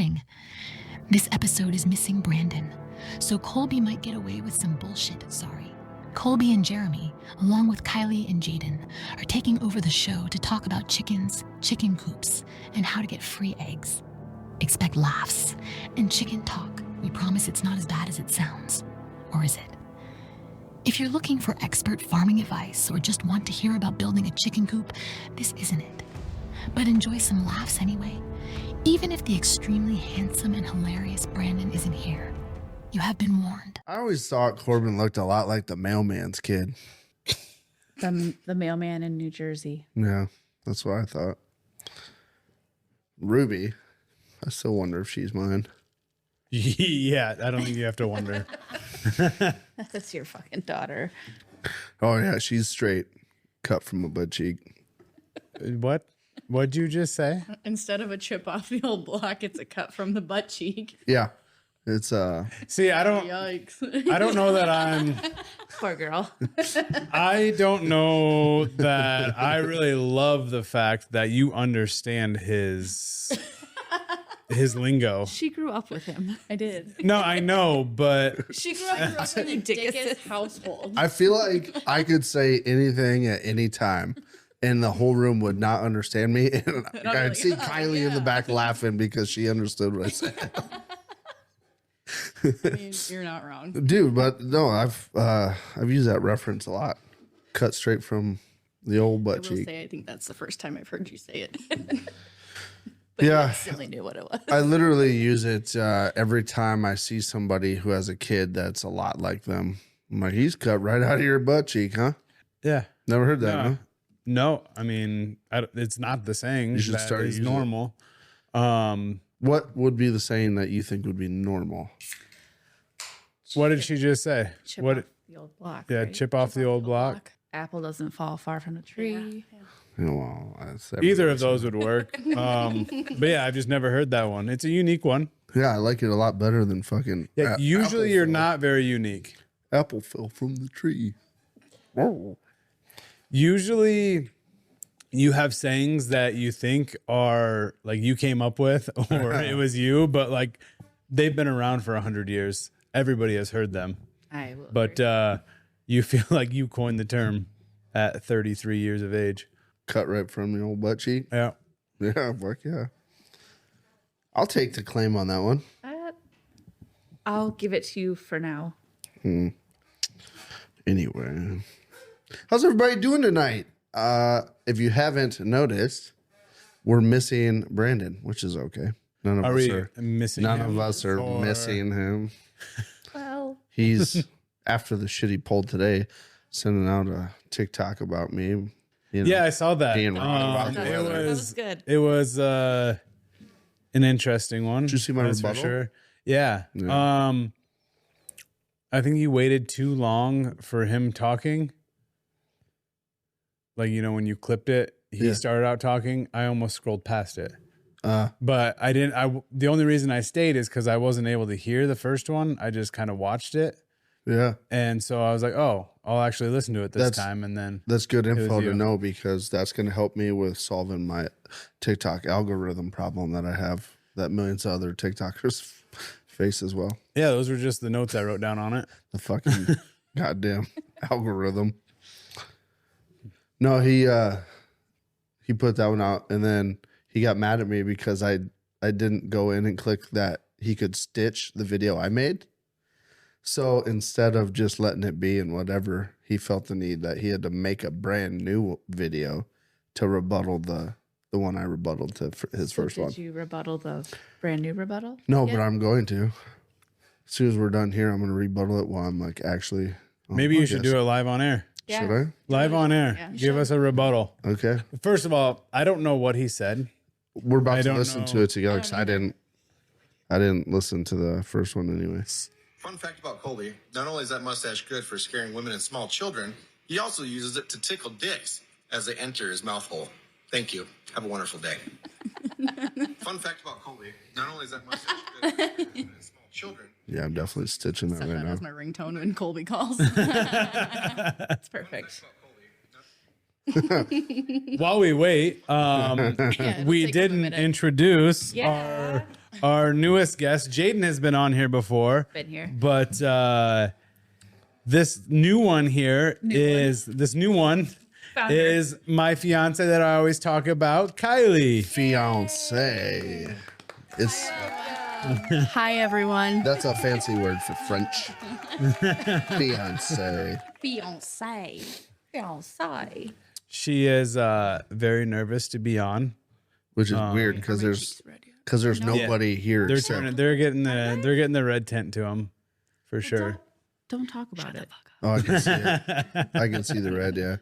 Warning, this episode is missing Brandon, so Colby might get away with some bullshit, sorry. Colby and Jeremy, along with Kylie and Jadyn, are taking over the show to talk about chickens, chicken coops, and how to get free eggs. Expect laughs and chicken talk. We promise it's not as bad as it sounds. Or is it? If you're looking for expert farming advice or just want to hear about building a chicken coop, this isn't it. But enjoy some laughs anyway. Even if the extremely handsome and hilarious Brandon isn't here, you have been warned. I always thought Corbin looked a lot like the mailman's kid. The mailman in New Jersey. Yeah, that's what I thought. Ruby, I still wonder if she's mine. Yeah, I don't think you have to wonder. That's your fucking daughter. Oh, yeah, she's straight, cut from a butt cheek. What? What'd you just say? Instead of a chip off the old block, it's a cut from the butt cheek. Yeah, it's See, I don't. Yikes. I don't know that I'm. Poor girl. I don't know that I really love the fact that you understand his lingo. She grew up with him. I did. No, I know, but She grew up in the dickest household. I feel like I could say anything at any time, and the whole room would not understand me. And I'd see Kylie in the back laughing because she understood what I said. I mean, you're not wrong. Dude, but no, I've used that reference a lot. Cut straight from the old butt I will cheek. say, I think that's the first time I've heard you say it. Yeah. You instantly knew what it was. I literally use it every time I see somebody who has a kid that's a lot like them. I'm like, he's cut right out of your butt cheek, huh? yeah. Never heard that, huh? No, I mean, it's not the saying You should that start is using it. normal. What would be the saying that you think would be normal? What did she just say? Chip What? off the old block. Yeah, right? chip off the old block. Apple doesn't fall far from the tree. You know, well, that's Either of those would work. But yeah, I've just never heard that one. It's a unique one. Yeah, I like it a lot better than fucking. Yeah, usually apple you're fell. not very unique. Apple fell from the tree. Whoa. Usually you have sayings that you think are like you came up with or it was you, but like they've been around for 100 years. Everybody has heard them. I will. But you feel like you coined the term at 33 years of age. Cut right from the old butt cheek. Yeah. Yeah, fuck yeah. I'll take the claim on that one. I'll give it to you for now. Anyway, how's everybody doing tonight? If you haven't noticed, we're missing Brandon, which is okay. None of Are us we are. missing None him of us are or- missing him. Well, He's after the shit he pulled today, sending out a TikTok about me. You know, Yeah, I saw that. being wrong about the it weather. that was good. It was an interesting one. Did you see my that's for rebuttal? sure. Yeah. Yeah. I think you waited too long for him talking. Like, you know, when you clipped it, he Yeah. started out talking. I almost scrolled past it. Uh, But I didn't. The only reason I stayed is because I wasn't able to hear the first one. I just kind of watched it. yeah, And so I was like, oh, I'll actually listen to it this time. And then, that's good info was to you. know because that's going to help me with solving my TikTok algorithm problem that I have that millions of other TikTokers face as well. yeah, those were just the notes I wrote down on it. The fucking goddamn algorithm. No, he put that one out and then he got mad at me because I didn't go in and click that he could stitch the video I made. So instead of just letting it be and whatever, he felt the need that he had to make a brand new video to rebuttal the one I rebutted to his first one. Did you rebuttal the brand new rebuttal? No, Yeah. but I'm going to. As soon as we're done here, I'm going to rebuttal it while I'm like actually. on Maybe the you should podcast. do it live on air. Yeah. Should I? Live on air. Yeah, you Give should. us a rebuttal. Okay. First of all, I don't know what he said. We're about I to don't listen to know. it together because I didn't listen to the first one anyway. Fun fact about Colby, not only is that mustache good for scaring women and small children, he also uses it to tickle dicks as they enter his mouth hole. Thank you. Have a wonderful day. Fun fact about Colby, not only is that mustache good for scaring women and small children, Yeah, I'm definitely stitching that Set right that now. as my ringtone when Colby calls. That's perfect. While we wait, it'll we take up a didn't minute. introduce Yeah. our newest guest. Jadyn has been on here before. Been here. But this new one here is my fiance that I always talk about, Kylie. Fiance. It's Hi, everyone. that's a fancy word for French. Fiance. Fiance. She is very nervous to be on. Which is weird because there's nobody here. They're getting the red tent to them for sure. Don't talk about it. Oh, I can see it. I can see the red. Yeah,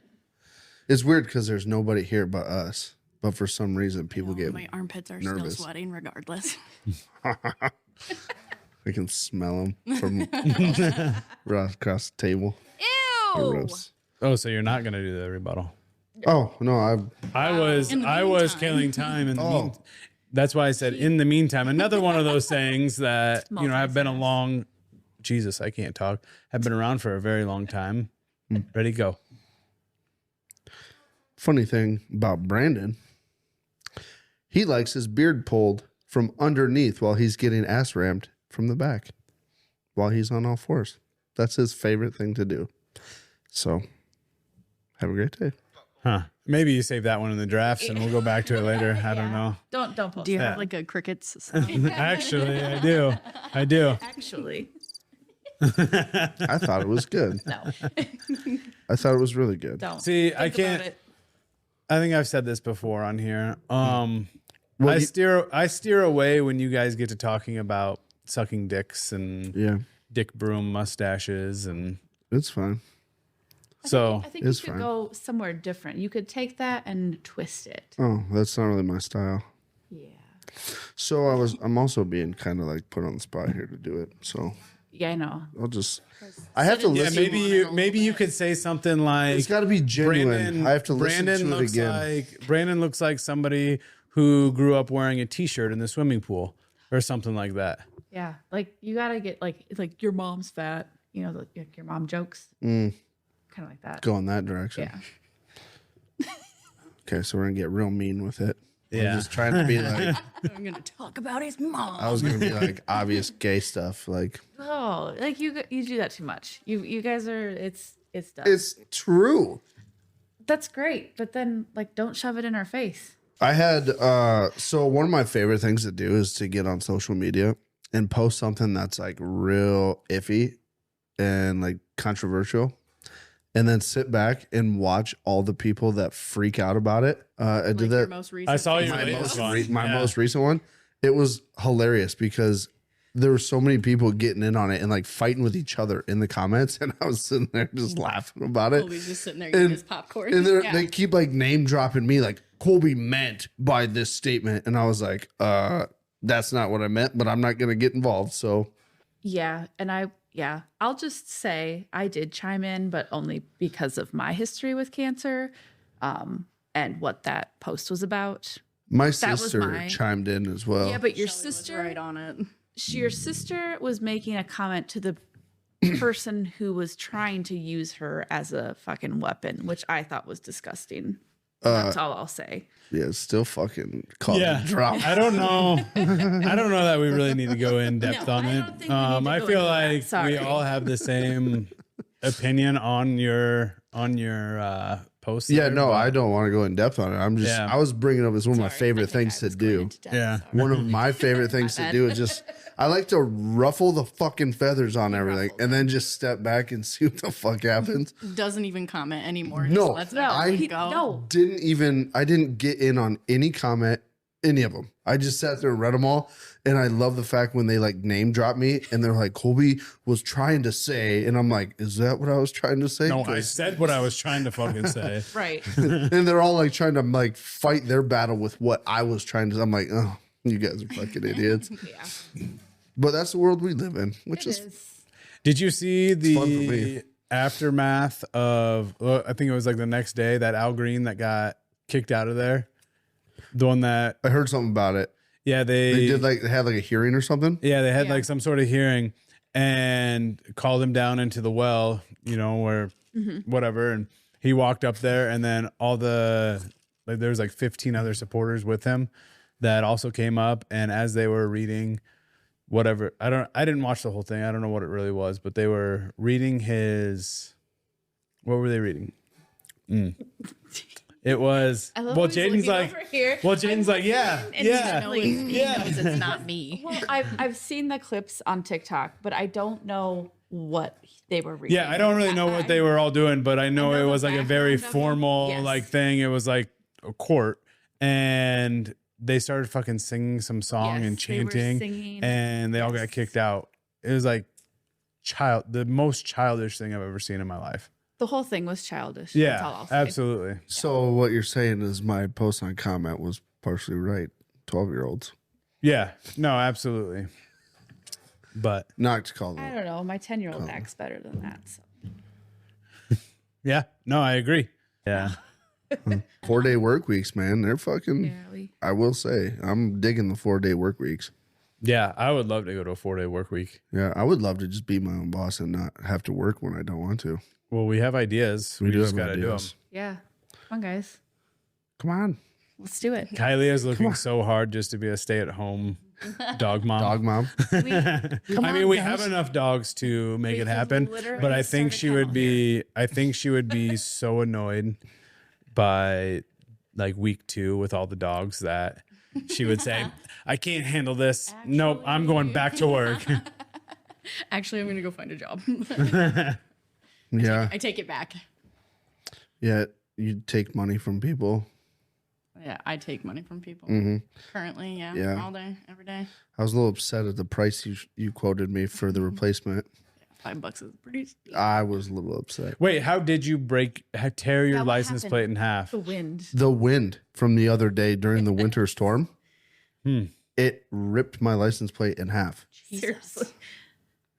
it's weird because there's nobody here but us. But for some reason, people get My armpits are nervous. still sweating regardless. I can smell them from right across the table. The Ew. roofs. Oh, so you're not gonna do the rebuttal? Oh no, I was killing time in the meantime. That's why I said in the meantime. Another one of those sayings that have been a long. Jesus, I can't talk. Have been around for a very long time. Ready, go. Funny thing about Brandon, he likes his beard pulled from underneath while he's getting ass rammed from the back while he's on all fours. That's his favorite thing to do. So, have a great day. Huh? Maybe you save that one in the drafts, and we'll go back to it later. I don't know. Don't post. Do you have like a crickets sound? Actually, I do. Actually, I thought it was good. no. I thought it was really good. Don't. See, I Think can't. about it. I think I've said this before on here. Well, I steer away when you guys get to talking about sucking dicks and Yeah, dick broom mustaches, and it's fine. so I think It's you could fine. go somewhere different. You could take that and twist it. Oh, that's not really my style. Yeah. So I'm also being kind of like put on the spot here to do it. So Yeah, I know. I have to yeah, listen. maybe you could say something like It's got to be genuine. I have to listen to it again. Brandon looks like somebody who grew up wearing a t-shirt in the swimming pool or something like that. Yeah, like you gotta get like your mom's fat. You know, like your mom jokes. Mm. Kind of like that. Go in that direction. Yeah. Okay, so we're gonna get real mean with it. Yeah. I'm just trying to be like, I'm gonna talk about his mom. I was gonna be like obvious gay stuff. Like Oh, like you do that too much. You guys are it's dumb. it's true. That's great, but then like don't shove it in our face. I had so one of my favorite things to do is to get on social media and post something that's like real iffy and like controversial, and then sit back and watch all the people that freak out about it. I did that. I saw your My, latest most, one. my Yeah. most recent one. It was hilarious because there were so many people getting in on it and like fighting with each other in the comments, and I was sitting there just laughing about it. Colby's just sitting there getting his popcorn. And they keep like name dropping me, like Colby meant by this statement, and I was like, that's not what I meant, but I'm not gonna get involved. So Yeah, and I'll just say I did chime in, but only because of my history with cancer, and what that post was about. my was sister mine. chimed in as well. Yeah, but your Shelley was sister, right on it. your sister was making a comment to the person who was trying to use her as a fucking weapon, which I thought was disgusting. That's all I'll say. Yeah, it's still fucking called Yeah, drop. I don't know. I don't know that we really need to go in depth No, on I it. don't think we need to I go feel into that. like Sorry. we all have the same opinion on your post. Yeah, there, no, but- I don't want to go in depth on it. I'm just, Yeah. I was bringing it up as one of my favorite things to do. Yeah. One of my favorite things to do is just, I like to ruffle the fucking feathers on everything and then just step back and see what the fuck happens. Doesn't even comment anymore. No, Just lets I- everything go. No, I didn't get in on any comment, any of them. I just sat there and read them all. And I love the fact when they like name drop me and they're like, Colby was trying to say, and I'm like, is that what I was trying to say? No, I said what I was trying to fucking say. right. And they're all like trying to like fight their battle with what I was trying to. I'm like, oh, you guys are fucking idiots. Yeah. But that's the world we live in, which It is is. Did you see fun for the me. aftermath of? Well, I think it was like the next day that Al Green that got kicked out of there. The one that, I heard something about it. yeah, They did like they had like a hearing or something. Yeah, they had Yeah. like some sort of hearing and called him down into the well, where whatever. And he walked up there, and then all the, like, there was like 15 other supporters with him. that also came up, and as they were reading whatever, I didn't watch the whole thing. I don't know what it really was, but they were reading what were they reading? It was Jaden's like, yeah. It's not me. Well, I've seen the clips on TikTok, but I don't know what they were reading. Yeah, I don't really know what they were all doing, but I know it was like a very background of it. formal Yes. like thing. It was like a court, and they started fucking singing some song Yes, and they were chanting, singing. and they all got Yes. kicked out. It was like the most childish thing I've ever seen in my life. The whole thing was childish. That's all Yeah, I'll say. absolutely. So what you're saying is my post on comment was partially right. 12-year-olds. Yeah, no, absolutely. But Not to call I them. don't know. My 10-year-old acts better than that. So. yeah, no, I agree. Yeah. 4-day work weeks, man. They're fucking, Yeah, I will say, I'm digging the 4-day work weeks. Yeah, I would love to go to a 4-day work week. Yeah, I would love to just be my own boss and not have to work when I don't want to. Well, we have ideas. We do just have gotta do them. ideas. yeah. Come on, guys. Come on, Let's do it. Kylie is looking so hard just to be a stay-at-home dog mom. dog mom. I mean, we have enough dogs to make it could happen, literally but I think start a she would kennel be. I think she would be so annoyed by like week 2 with all the dogs that she would say, "I can't handle this. Nope, I'm going back to work." Actually, I'm going to go find a job. Yeah, I take it back. yeah. You take money from people. Yeah, I take money from people. Currently, Yeah. all day, every day. I was a little upset at the price you quoted me for the replacement. $5 is pretty steep. I was a little upset. Wait, how did you tear your Yeah, what license happened? plate in half? The wind. The wind from the other day during the winter storm, it ripped my license plate in half. Seriously.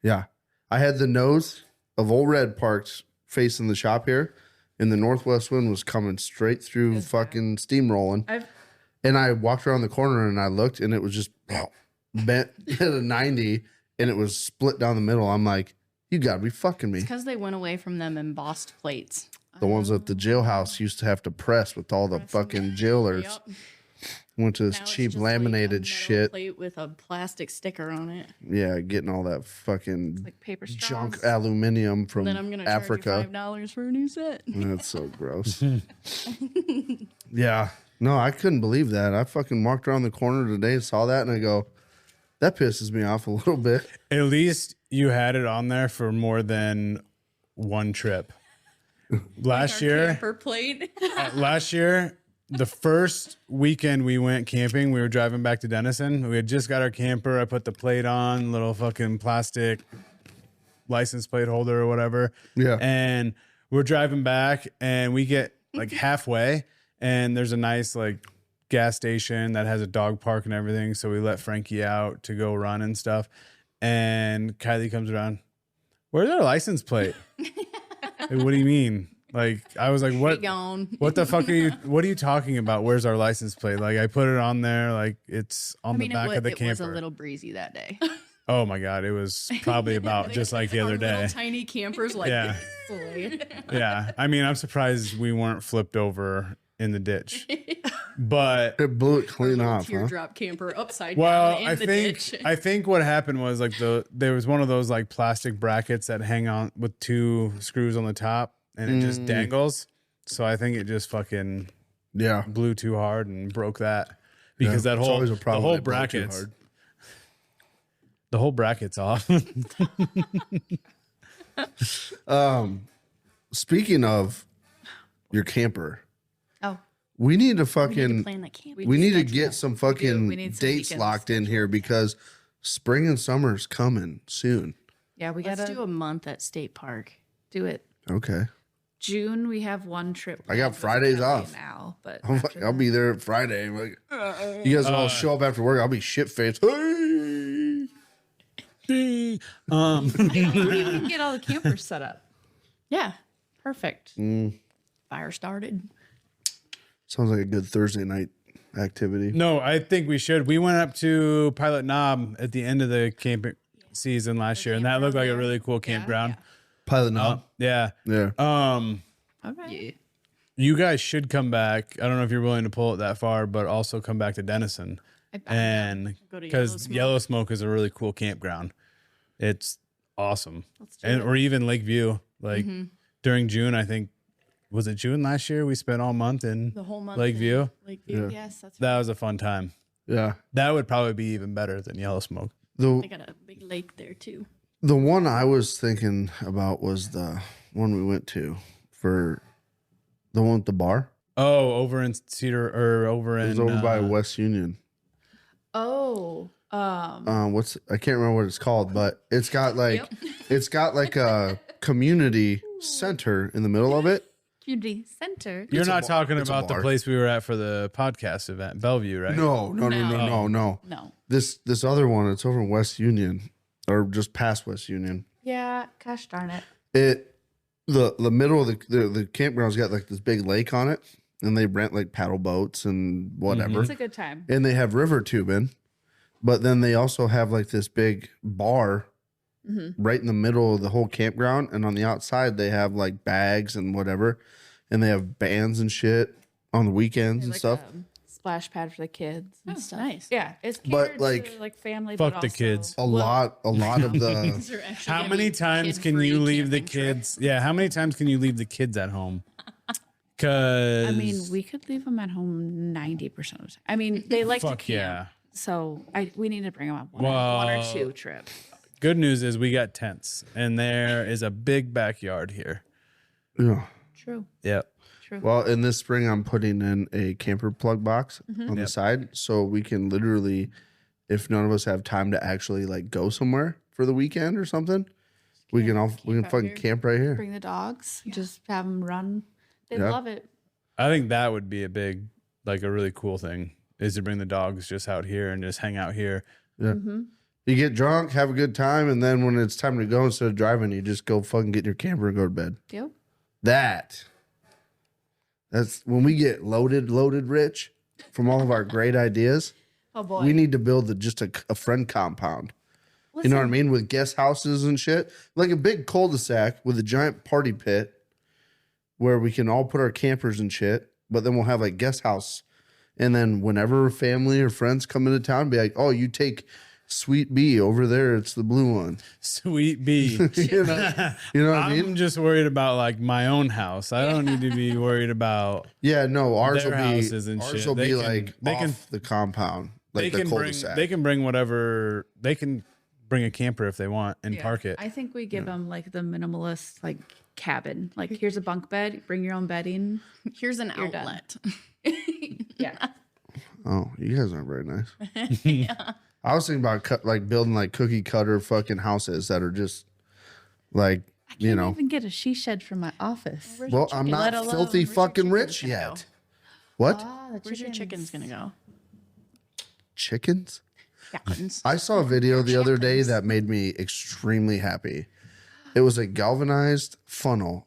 Yeah. I had the nose of Old Red parked facing the shop here, and the northwest wind was coming straight through fucking steamrolling. And I walked around the corner and I looked, and it was just bent at a 90, and it was split down the middle. I'm like, you gotta be fucking me. Because they went away from them embossed plates. The ones at the jailhouse used to have to press with all the fucking jailers. Yep. Went to this Now it's cheap just like a laminated metal shit. plate with a plastic sticker on it. Yeah, getting all that fucking Like paper straws. junk aluminium from Then I'm gonna Africa. charge you $5 for a new set. That's so gross. Yeah. No, I couldn't believe that. I fucking walked around the corner today and saw that, and I go, that pisses me off a little bit. At least you had it on there for more than one trip. Last year, Per plate. last year, the first weekend we went camping, we were driving back to Denison. We had just got our camper. I put the plate on, little fucking plastic license plate holder or whatever. Yeah. And we're driving back, and we get like halfway, and there's a nice like gas station that has a dog park and everything. So we let Frankie out to go run and stuff. And Kylie comes around. Where's our license plate? Like, what do you mean? Like, I was like, what? Gone. What the fuck what are you talking about? Where's our license plate? Like, I put it on there. Like, it's on the back of the it was camper. a little breezy that day. Oh my God. It was probably about just like the Our other little day. tiny campers like Yeah. this. Yeah. I mean, I'm surprised we weren't flipped over in the ditch. But It blew it clean off, huh? Teardrop camper upside well, down in I the think ditch. I think what happened was like there was one of those like plastic brackets that hang on with 2 screws on the top, and it just dangles. So I think it just fucking Yeah. blew too hard and broke that, because Yeah, that it's whole always a problem the whole when they blow too brackets hard. the whole bracket's off. Speaking of your camper, Oh, we need to We need fucking to plan that camp. we need to get some We fucking need some dates weekends locked in here, because spring and summer's coming soon. yeah. We Let's gotta do a month at State Park. do it. Okay. June, we have one trip. I got planned with Fridays Kelly off. now, but I'll after be there Friday. I'm like, you guys all show up after work. I'll be shit faced. Hey! we can get all the campers set up. Yeah, perfect. Fire started. Sounds like a good Thursday night activity. No, I think we should. We went up to Pilot Knob at the end of the camping season last year, and that looked like a really cool campground. Pilot Knob. Yeah. Yeah. Okay. You guys should come back. I don't know if you're willing to pull it that far, but also come back to Denison. And Go to because Yellow Smoke is a really cool campground. It's awesome. do Or even Lakeview. Like during June, I think, was it June last year? We spent all month in the whole month Lakeview. in Lakeview. Yeah. Yes, that's That right. was a fun time. Yeah. That would probably be even better than Yellow Smoke. They got a big lake there too. The one I was thinking about was the one we went to for the one with the bar. Oh, over in Cedar or over in It was over by West Union. Oh, What's I can't remember what it's called, but it's got like it's got like a community center in the middle of it. community center. You're not talking It's a about the bar. place we were at for the podcast event, Bellevue, right? No. No. This other one, it's over in West Union or just past West Union. Yeah, gosh darn it. The middle of the campground's got like this big lake on it, and they rent like paddle boats and whatever. It's a good time. And they have river tubing, but then they also have like this big bar right in the middle of the whole campground, and on the outside they have like bags and whatever, and they have bands and shit on the weekends and Like stuff. a splash pad for the kids and stuff. Nice. Yeah, it's But, catered like, to, like family. fuck but the also- kids. A lot of the These are actually How gonna many be times can kid-free you leave the camping trip. kids? Yeah, how many times can you leave the kids at home? Because I mean, we could leave them at home 90% of the time. I mean, they like to fuck camp, yeah. so we need to bring them on one Well, or two trips. Good news is we got tents, and there is a big backyard here. yeah. True. Yep. Well, in this spring, I'm putting in a camper plug box on the side, so we can literally, if none of us have time to actually like go somewhere for the weekend or something, we can fucking camp right here. Bring the dogs. Just have them run. They Yeah. love it. I think that would be a really cool thing is to bring the dogs just out here and just hang out here. Yeah. You get drunk, have a good time, and then when it's time to go, instead of driving, you just go fucking get in your camper and go to bed. Yep. That's when we get loaded rich from all of our great ideas. Oh boy. We need to build just a friend compound. You know what I mean? With guest houses and shit. Like a big cul-de-sac with a giant party pit where we can all put our campers and shit, but then we'll have like guest house. And then whenever family or friends come into town, be like, oh, you take Sweet B over there. It's the blue one. Sweet bee. You know what I mean? I'm just worried about like my own house. I don't need to be worried about. Yeah, no, ours Their will be houses and ours shit. will They be can- like they off can- the compound, like the cul-de-sac. They can bring whatever. They can bring a camper if they want and park it. I think we give them like the minimalist like cabin. Like here's a bunk bed. Bring your own bedding. Here's an You're done. outlet. Yeah. Oh, you guys aren't very nice. I was thinking about building like cookie cutter fucking houses that are just like, I can't even get a she shed from my office. well, I'm not Let alone- filthy where's your fucking chickens rich gonna yet. go? What? Where's your chickens gonna go? Chickens? Chickens. I saw a video the other day that made me extremely happy. It was a galvanized funnel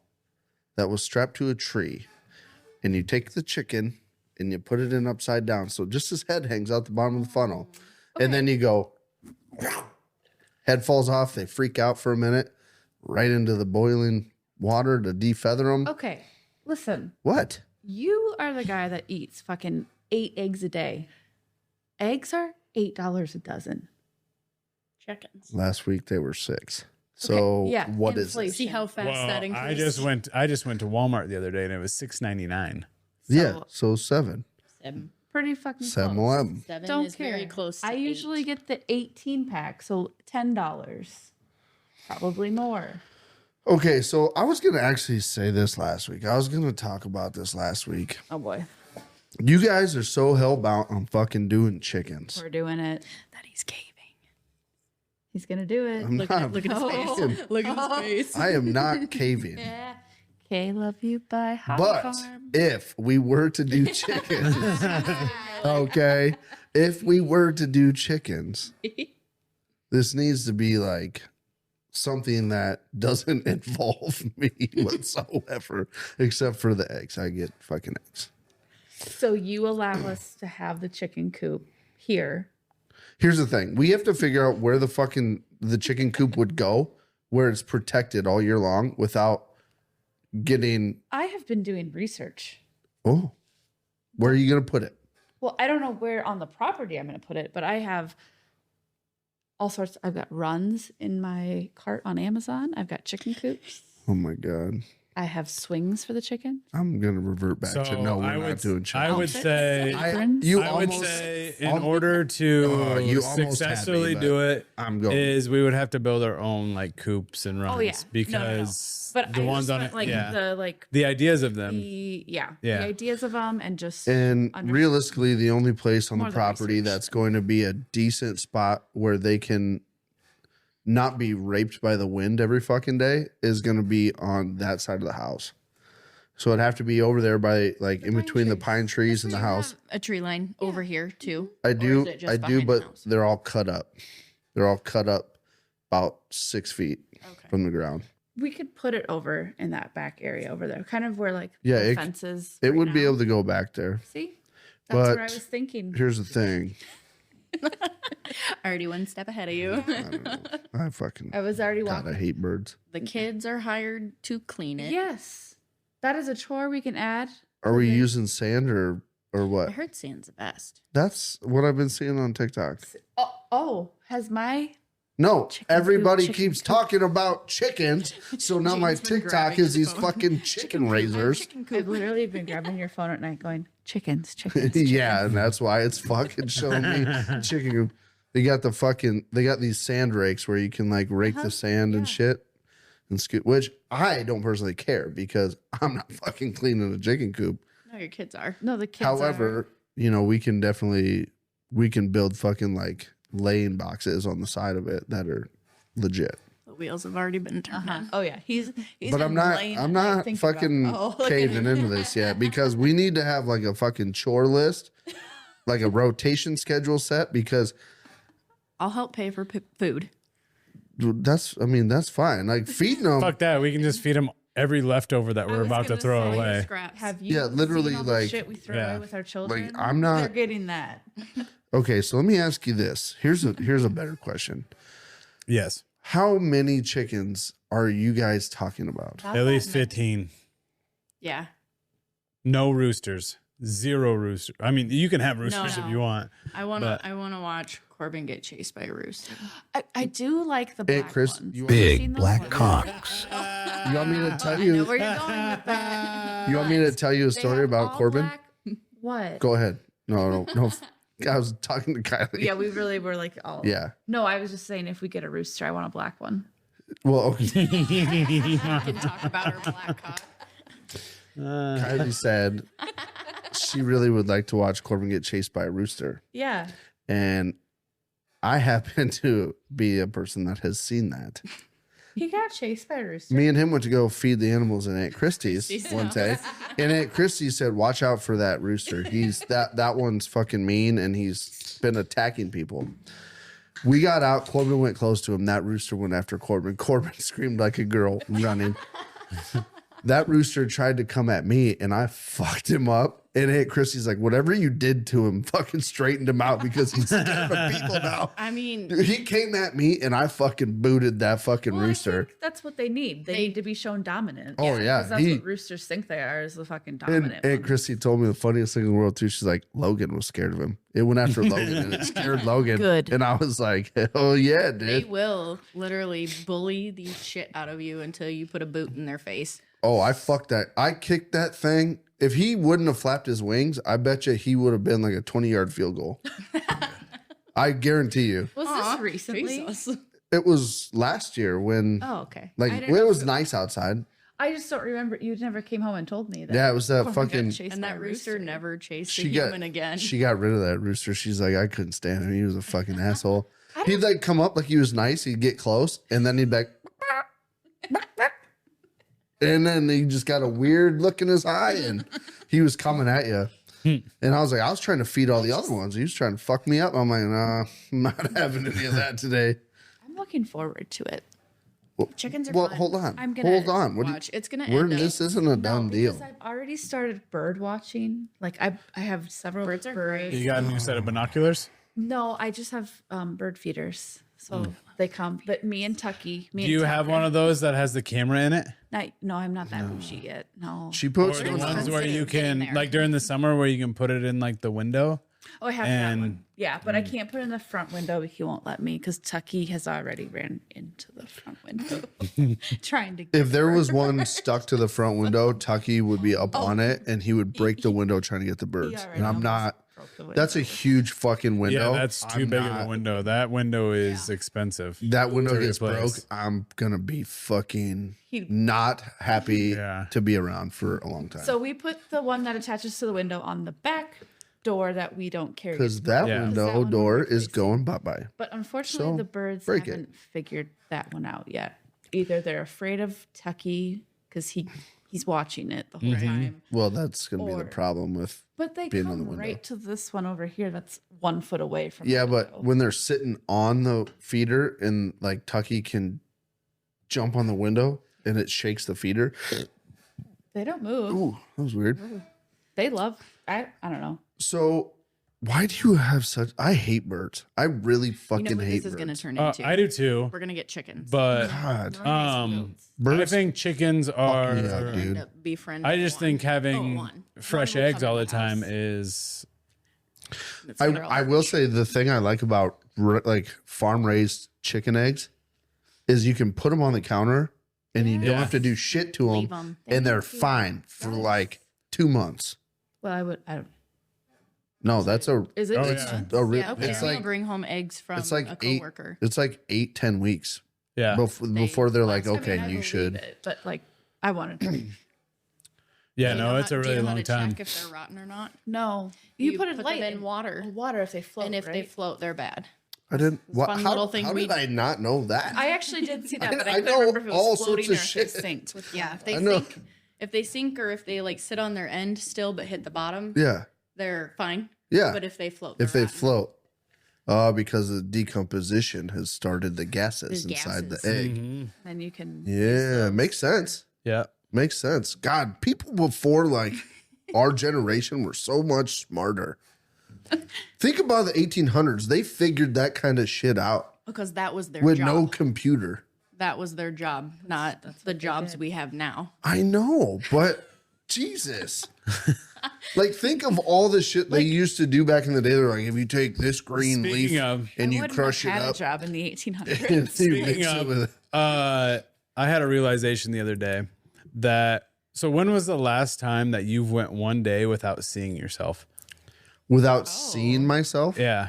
that was strapped to a tree, and you take the chicken and you put it in upside down. So just his head hangs out the bottom of the funnel. And then you go, head falls off. They freak out for a minute, right into the boiling water to defeather them. Okay, listen. What? You are the guy that eats fucking 8 eggs a day. Eggs are $8 a dozen. Chickens. Last week they were 6. So Okay, yeah, what is inflation. this? See how fast Well, that increased. I just went to Walmart the other day and it was $6.99. Yeah, so 7. Pretty fucking 7 close. 11. Seven Don't is care. very close to I usually 8. get the 18 pack, so $10. Probably more. Okay, so I was going to actually say this last week. I was going to talk about this last week. Oh boy. You guys are so hell-bound on fucking doing chickens. We're doing it. that he's caving. He's going to do it. I'm Look not, at his face. Look at his face. I am not caving. Yeah. KLYB Hobby But Farm. if we were to do chickens, okay, if we were to do chickens, this needs to be like something that doesn't involve me whatsoever, except for the eggs. I get fucking eggs. So you allow us to have the chicken coop here. Here's the thing. We have to figure out where the chicken coop would go, where it's protected all year long without getting. I have been doing research. Oh, where are you gonna put it? Well, I don't know where on the property I'm going to put it, but I have all sorts. I've got runs in my cart on Amazon. I've got chicken coops. Oh my god. I have swings for the chicken. I'm gonna revert back to no. We're not doing chicken. I would say in order to you almost had me, successfully but do it, I'm going. is we would have to build our own like coops and runs. Oh yeah, because But the I ones just on meant, it, like yeah, the the ideas of them. the Yeah. ideas of them and just And realistically, the only place on the More than property research. that's going to be a decent spot where they can not be raped by the wind every fucking day is going to be on that side of the house. So it'd have to be over there by like in between the pine trees and the house. A tree line over here too. I Or do, is it just I do, behind the but house? they're all cut up. They're all cut up about 6 feet Okay. from the ground. we could put it over in that back area over there, kind of where like Yeah, the it- fences. It right would be now. able to go back there. See, that's what I But was thinking. here's the thing. Already one step ahead of you. I don't know. I fucking I was already God, I walking. hate birds. The kids are hired to clean it. Yes, that is a chore we can add. Are we Okay. using sand or I what? heard sand's the best. That's what I've been seeing on TikTok. Oh, has my No, Chicken everybody coop, chicken keeps coop. talking about chickens. So now my Jane's been TikTok grabbing is his these phone. fucking chicken raisers. I've literally been grabbing your phone at night, going chickens. Yeah, and that's why it's fucking showing me chicken coop. They got these sand rakes where you can like rake the sand and shit and scoop, which I don't personally care because I'm not fucking cleaning a chicken coop. No, your kids are. No, the kids. However, you know, we can build fucking like laying boxes on the side of it that are legit. The wheels have already been turned. Uh-huh. Oh yeah, he's. But I'm not laying I'm at night not thinking about- fucking Oh, look at caving him. into this yet because we need to have like a fucking chore list, like a rotation schedule set because I'll help pay for food. that's fine. Like feeding them. Fuck that. We can just feed them every leftover that we're about to throw away. Scraps. Have you? Yeah, literally, seen all the like- shit we throw Yeah. away with our children. Like I'm They're not getting that. okay. So let me ask you this. Here's a better question. Yes. How many chickens are you guys talking about? At least 15. Yeah. No roosters. Zero roosters. I mean, you can have roosters No. if you want. I want But- to watch Corbin get chased by a rooster. I do like the Hey, black Chris, ones. you want, Have you you seen those black ones? cocks. want me to tell I know you? where you're going with that. You want me to tell you a They story have about all Corbin? black- What? Go ahead. No. I was talking to Kylie. Yeah, we really were like all. Yeah. No, I was just saying if we get a rooster, I want a black one. Well, okay. We can talk about her black cock. Kylie said she really would like to watch Corbin get chased by a rooster. Yeah. And I happen to be a person that has seen that. He got chased by a rooster. Me and him went to go feed the animals in Aunt Christie's one day. And Aunt Christie said, watch out for that rooster. He's that one's fucking mean and he's been attacking people. We got out. Corbin went close to him. That rooster went after Corbin. Corbin screamed like a girl running. That rooster tried to come at me and I fucked him up. And Aunt Christie's like, whatever you did to him, fucking straightened him out because he's scared of people now. I mean, Dude, he came at me and I fucking booted that fucking Well, I rooster. think that's what they need. They need to be shown dominant. Oh, yeah. 'Cause that's He- what roosters think they are, is the fucking And dominant Aunt one. Christy told me the funniest thing in the world too. She's like, Logan was scared of him. It went after Logan and it scared Logan. Good. And I was like, hell yeah, they dude. will literally bully the shit out of you until you put a boot in their face. Oh, I fucked that. I kicked that thing. If he wouldn't have flapped his wings, I bet you he would have been like a 20-yard field goal. I guarantee you. Was Aw, this recently? Jesus. It was last year when, Oh, okay. like, I, when didn't it know was if nice outside. I just don't remember. You never came home and told me that. Yeah, it was that Corbin got fucking. chased And by that a rooster never chased a She got human again. She got rid of that rooster. She's like, I couldn't stand him. He was a fucking asshole. I He'd like come up like he was nice. He'd get close, and then he'd be like, and then he just got a weird look in his eye, and he was coming at you. And I was like, I was trying to feed all the other ones. He was trying to fuck me up. I'm like, nah, I'm not having any of that today. I'm looking forward to it. Chickens are Well, fun. hold on. I'm gonna Hold on. What do you- Watch. It's gonna we're, end up. this isn't a done deal. Because I've already started bird watching. Like I have several Birds are birds. great. You got a new set of binoculars? No, I just have bird feeders. So they come, but me and Tucky. Do you have one of those that has the camera in it? No, I'm not that bougie yet. No. She puts Or the one ones on. where you Getting can, there. like during the summer, where you can put it in like the window? Oh, I have that and- one. Yeah, but I can't put it in the front window. He won't let me because Tucky has already ran into the front window trying to. If there was one stuck to the front window, Tucky would be up on it and he would break the window trying to get the birds. already And I'm almost not. broke the window. That's a huge fucking window. Yeah, that's too I'm big of not- a window. That window is expensive. That window to gets broke. replace. I'm gonna be fucking not happy Yeah. to be around for a long time. So we put the one that attaches to the window on the back door that we don't carry. Because that Yeah. window That one door we're is going bye bye. But unfortunately, So, the birds break it. haven't figured that one out yet. Either they're afraid of Tucky because he's watching it the whole time. Well, that's gonna be Or- the problem with. But they Being on the come window. right to this one over here that's 1 foot away from Yeah, the but window. when they're sitting on the feeder and like Tucky can jump on the window and it shakes the feeder. They don't move. Ooh, that was weird. They love I don't know. So why do you have such? I hate birds. I really You fucking know what hate this is going to birds. turn into? I do too, We're going to get chickens. but God, I birds. think chickens are. yeah, We'll dude. end up befriending I just one. think having one. fresh One will eggs come all in the the time house. is. It's I gonna will say the thing I like about like farm raised chicken eggs is you can put them on the counter and you don't Yeah. have to do shit to them, Leave 'em. and they're fine for like 2 months. Well, I don't. No, that's a Is it? Oh, it's yeah. a real. Yeah, okay. It's We'll like bring home eggs from it's like a 8. coworker. It's like 8-10 weeks Yeah. before they're like, I mean, okay, I you believe should. it, but like I wanted to. Yeah, Do you no, know it's how- a do you really know how long to time. check if they're rotten or not. No, you put a light them in water, water if they float. and if they right? float, they're bad. I didn't. What? fun How, little thing how we- did I not know that? I actually did see that, but I I couldn't know remember if it all was sorts floating of or if shit. they synced. Yeah, if I they know. sink or if they like sit on their end still but hit the bottom, Yeah, they're fine. yeah. But if they float, If they're they rotten. float, because the decomposition has started the gases The inside the gases. egg. Then you can. Yeah, makes sense. Yeah. Makes sense. God, people before like our generation were so much smarter. Think about the 1800s. They figured that kind of shit out because that was their with job. no computer. That was their job, not the jobs we have now. I know, but Jesus. Like, think of all the shit they used to do back in the day. They're like, if you take this green Speaking leaf of- and I you wouldn't crush it have had up, a job in the 1800s. and you Speaking mix it of, with I had a realization the other day that. So when was the last time that you went one day without seeing yourself? without seeing myself. Yeah.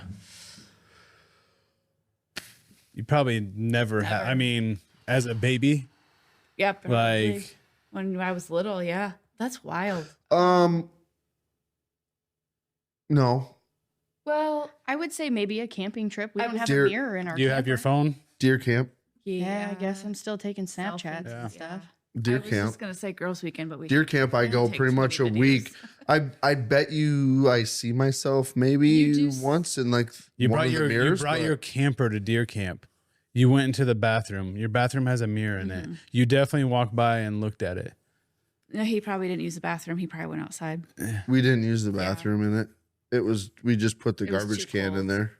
You probably never have. I mean, as a baby, Yeah, probably. like When I was little, yeah. That's wild. No. Well, I would say maybe a camping trip. We don't have Dear- a mirror in our. do you have your camper. phone? Deer camp. Yeah, I guess I'm still taking Snapchats Selfies. and stuff. Deer I was camp. just gonna say girls' weekend, but we Deer camp, I go take pretty too much a many week. videos. I bet you I see myself maybe You do s- once in like You one brought of the your mirrors. you brought but- your camper to deer camp. You went into the bathroom. Your bathroom has a mirror in it. You definitely walked by and looked at it. No, he probably didn't use the bathroom. He probably went outside. We didn't use the bathroom in it. It was we just put the It was garbage too can in cold. there.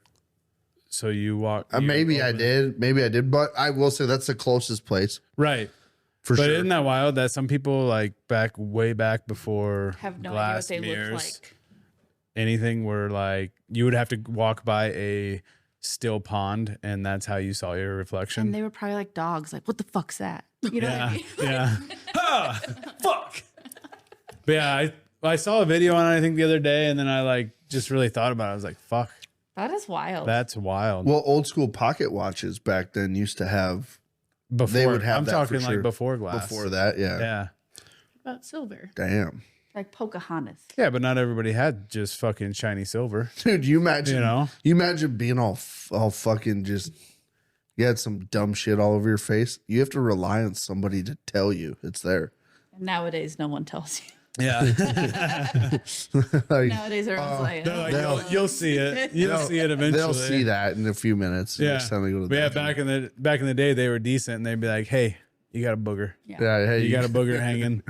So you walked. you Maybe I opened- did, but I will say that's the closest place Right. for But sure. isn't that wild that some people like way back before Have no glass idea what they mirrors, look like. anything were like you would have to walk by a still pond and that's how you saw your reflection. And they were probably like dogs. Like, what the fuck's that? You know what I yeah. mean? Yeah. Ah, fuck. But yeah, I saw a video on it I think the other day and then I like just really thought about it. I was like, fuck, That is wild. that's wild. well, old school pocket watches back then used to have before they would have I'm that talking for like sure. before glass. before that, yeah. Yeah. About silver. Damn. like Pocahontas. Yeah, but not everybody had just fucking shiny silver. Dude, you imagine You know? you imagine being all fucking just you had some dumb shit all over your face. You have to rely on somebody to tell you it's there. And nowadays, no one tells you. Yeah. Like, Nowadays, everyone's like, They're like, They'll- you'll see it. You'll see it eventually. they'll see that in a few minutes. Yeah. Next time they go to the But yeah, bathroom. back in the day, they were decent, and they'd be like, "Hey, you got a booger. Yeah, hey, You got a booger hanging."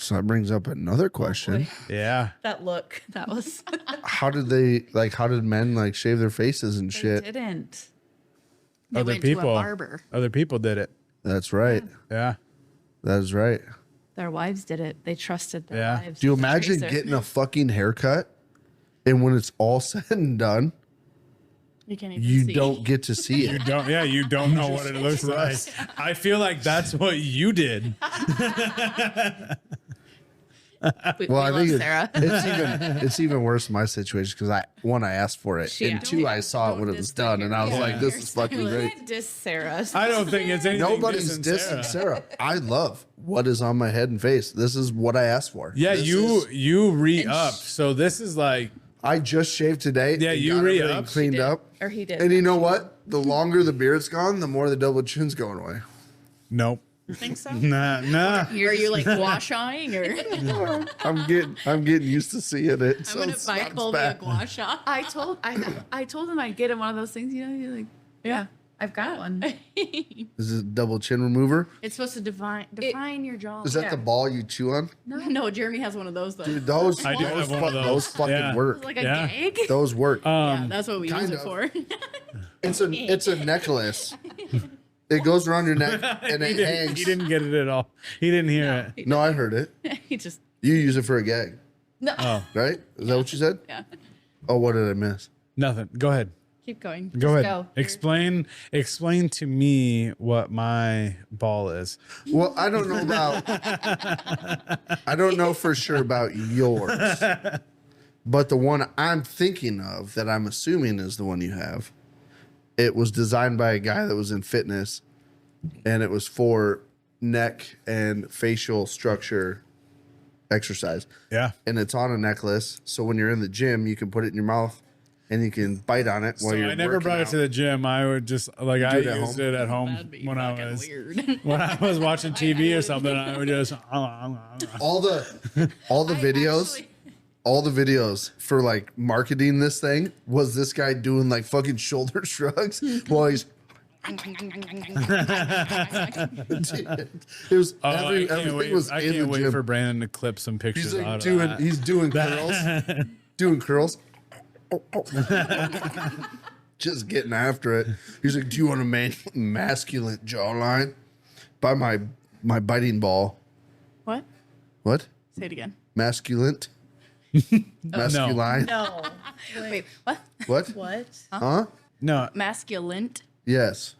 So that brings up another question. Yeah. That look. That was. How did men like shave their faces and They shit? didn't. They Other went to a people. barber. Other people did it. That's right. Yeah. That is right. Their wives did it. They trusted their Yeah. wives. Do you to imagine trace it. getting a fucking haircut and when it's all said and done, You can't even you see. don't get to see You it? don't. Yeah. You don't know what it looks like. I feel like that's what you did. Well, I love think Sarah. it's even worse in my situation because I asked for it, Yeah. and two, I saw it when it was done, and I was like, "This is fucking You great." can't diss Sarah. I don't think it's anything. Nobody's dissing Sarah. I love what is on my head and face. This is what I asked for. Yeah, This you is- re-upped. So this is like, I just shaved today. Yeah, and you got everything re-upped. cleaned up, Or he did. and you know what? The longer the beard's gone, the more the double chin's going away. nope. You think so? Nah. Are you like wash eyeing or? I'm getting used to seeing it. I'm so gonna it's buy not Colby a bad. gua sha. I told him I'd get him one of those things. You know, you're like, yeah, I've got one. Is it double chin remover? It's supposed to define your jaw. Is that the ball you chew on? No, Jeremy has one of those though. Dude, those I do those, have one of those those. fucking Yeah. work. Like a Yeah. gag. Those work. Yeah, that's what we use kind it of. for. It's a necklace. It goes around your neck and it hangs. He didn't get it at all. He didn't hear it. No, I heard it. He just You use it for a gag, no. Oh, right? Is that what you said? Yeah. Oh, what did I miss? nothing. Go ahead. Keep going. Go ahead. go. Explain to me what my ball is. Well, I don't know about. I don't know for sure about yours, but the one I'm thinking of that I'm assuming is the one you have. It was designed by a guy that was in fitness, and it was for neck and facial structure exercise. Yeah. And it's on a necklace, so when you're in the gym, you can put it in your mouth, and you can bite on it while So you're. I never working brought it out. to the gym. I would just like I it at used home? it at home That'd be when I fucking was weird. when I was watching TV or something. I would just all the videos. All the videos for like marketing this thing was this guy doing like fucking shoulder shrugs while he's. It was everything was I in can't the wait gym. for Brandon to clip some pictures He's out like of doing that. he's doing curls, doing curls. Just getting after it. He's like, "Do you want a masculine jawline?" By my biting ball. What? What? Say it again. Masculine. Masculine. No. Wait, what? What? What? Huh? No, Masculine. Yes.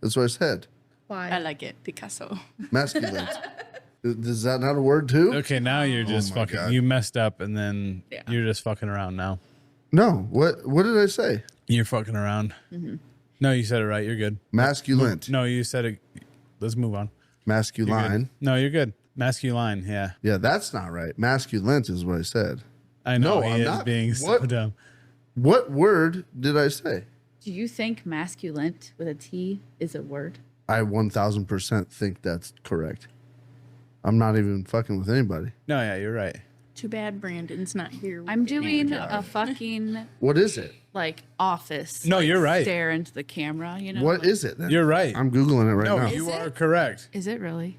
That's what I said. Why? I like it. Picasso. Masculine. Is that not a word too? okay, now you're just my fucking. God. You messed up, and then Yeah. you're just fucking around now. No. What did I say? You're fucking around. No, you said it right. You're good. Masculine. No, you said it. Let's move on. You're Masculine. good. No, you're good. Masculine. Yeah, Yeah, that's not right. Masculine is what I said. I know. No, he I'm is not. being so What? dumb. What word did I say? Do you think masculine with a T is a word? I 1000% think that's correct. I'm not even fucking with anybody. No, yeah, you're right. Too bad Brandon's not here. I'm with me. doing a fucking What is it? like office. No, like, you're right. Stare into the camera. You know What is it then? You're right. I'm Googling it right no, now. you Is are it? correct. Is it really?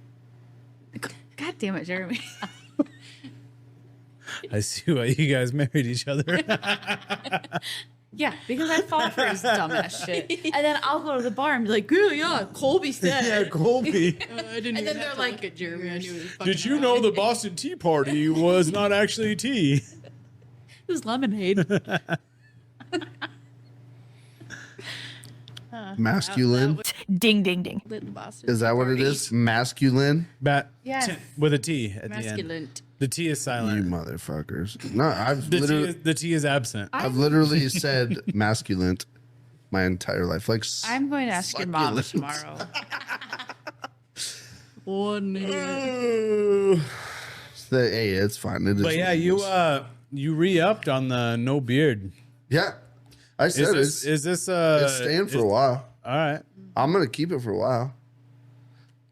God damn it, Jeremy. I see why you guys married each other. Yeah, because I fall for his dumbass shit. And then I'll go to the bar and be like, yeah, Colby said. Colby. I didn't And even then have they're to like, look at Jeremy. I knew he was Did fucking you know around. the Boston Tea Party was not actually tea? It was lemonade. Masculine. Ding, ding, ding. Lit the Boston Is that what it is? Masculine? Bat. Yes. With a T at the end. Masculine. The T is You silent. motherfuckers. No, I've The T is absent. I've literally said masculine my entire life. Like I'm going to ask your mom succulent. tomorrow. One. Hey, it's fine. It is But yeah, what it is. you re-upped on the no beard. Yeah. I said Is this it's staying for a while. All right. I'm gonna keep it for a while.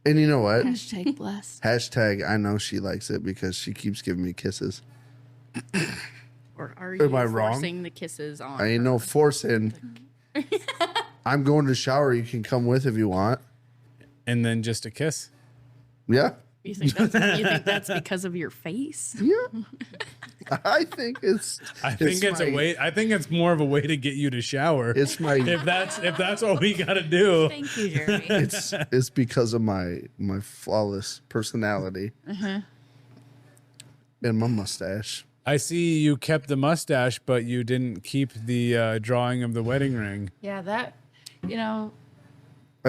And you know what? Hashtag blessed. Hashtag I know she likes it because she keeps giving me kisses. Or are you Am I wrong? forcing the kisses on? I ain't no forcing. I'm going to shower. You can come with if you want. And then just a kiss. Yeah. You think that's because of your face? Yeah. I think it's a way. I think it's more of a way to get you to shower. It's my if that's what we got to do. Thank you, Jeremy. it's because of my flawless personality and my mustache. I see you kept the mustache, but you didn't keep the drawing of the wedding ring. Yeah, that, I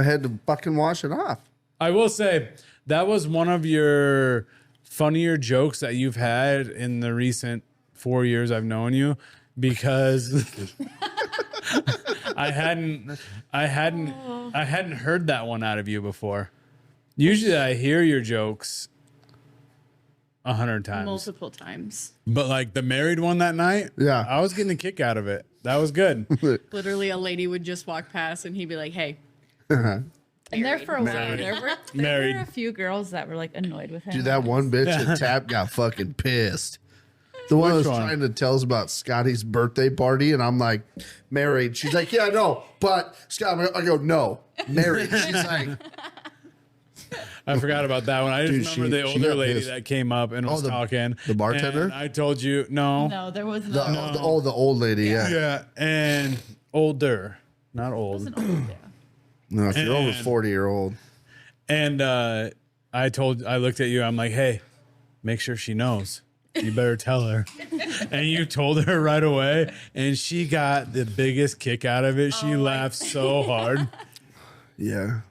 had to fucking wash it off. I will say that was one of your funnier jokes that you've had in the recent 4 years I've known you, because I hadn't heard that one out of you before. Usually I hear your jokes 100 times. Multiple times. But like the married one that night, Yeah. I was getting a kick out of it. That was good. Literally, a lady would just walk past and he'd be like, "Hey." and there for a while, Married. there Married. were a few girls that were like annoyed with him. Dude, that one bitch at Tap got fucking pissed. The one that was one? trying to tell us about Scotty's birthday party, and I'm like, married. She's like, yeah, no, but Scott, I go, no, married. She's like, I forgot about that one. I just Dude, remember the she older got lady pissed. that came up and was talking. the bartender? And I told you, no. No, there was the, no. the old lady, yeah. Yeah, and older, not old. No, if you're over And- 40, you're old. And I looked at you. I'm like, hey, make sure she knows. You better tell her. And you told her right away, and she got the biggest kick out of it. She laughed so hard. Yeah.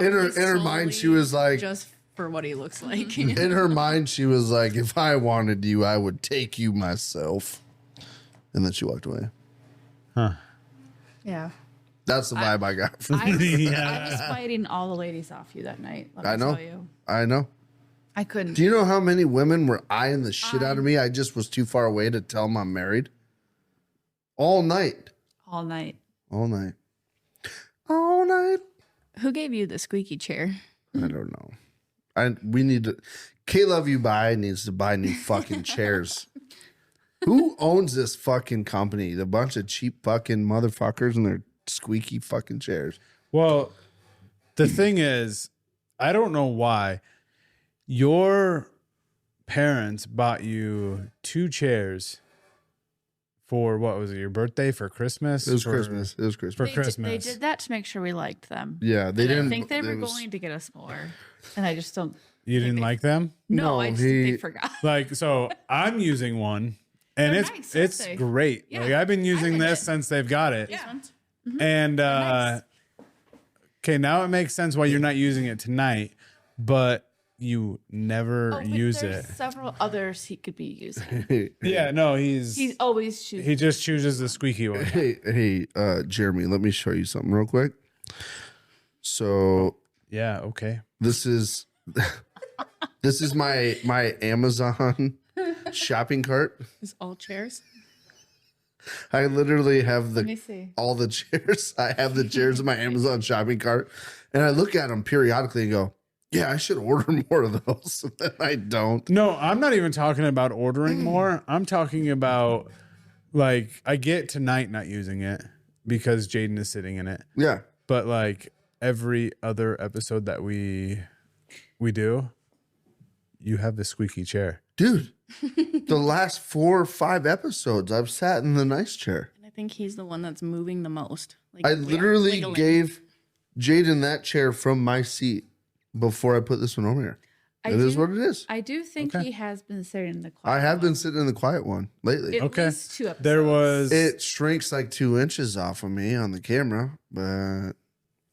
In her mind, she was like, just for what he looks like. in her mind, she was like, if I wanted you, I would take you myself. And then she walked away. Yeah. That's the vibe I got from I was, Yeah. I was fighting all the ladies off you that night. Let me I know. Tell you. I know. I couldn't. Do you know how many women were eyeing the shit out of me? I just was too far away to tell them I'm married. All night. All night. All night. All night. Who gave you the squeaky chair? I don't know. We need to. KLYB needs to buy new fucking chairs. Who owns this fucking company? The bunch of cheap fucking motherfuckers and their squeaky fucking chairs. Well, the thing is, I don't know why your parents bought you 2 chairs for what was it, your birthday, for Christmas? It was For- Christmas. It was Christmas. For Christmas. They did that to make sure we liked them. Yeah, they And didn't. I think they were it was- going to get us more, and I just don't. You didn't like them? No, No, I just think he- they forgot. Like, so I'm using one and They're it's nice, aren't it's they? great. Yeah. Like I've been using like this it. since they've got it. Yeah. And nice. okay, now it makes sense why you're not using it tonight, but you never Oh, but use there's it. several others he could be using. Yeah, no, He's always choosing. he just chooses the squeaky one. Hey, Jeremy, let me show you something real quick. So Yeah, okay. this is my Amazon shopping cart. Is all chairs? I literally have Let me see. all the chairs. I have the chairs in my Amazon shopping cart, and I look at them periodically and go, "Yeah, I should order more of those." And I don't. No, I'm not even talking about ordering more. I'm talking about like I get tonight not using it because Jadyn is sitting in it. Yeah, But like every other episode that we do, you have the squeaky chair. dude. The last 4 or 5 episodes, I've sat in the nice chair. And I think he's the one that's moving the most. Like, I yeah, literally wiggling. gave Jadyn that chair from my seat before I put this one over here. It is what it is. I do think Okay. he has been sitting in the quiet. I have been one. sitting in the quiet one lately. At Okay. least 2 episodes. There was It shrinks like 2 inches off of me on the camera, but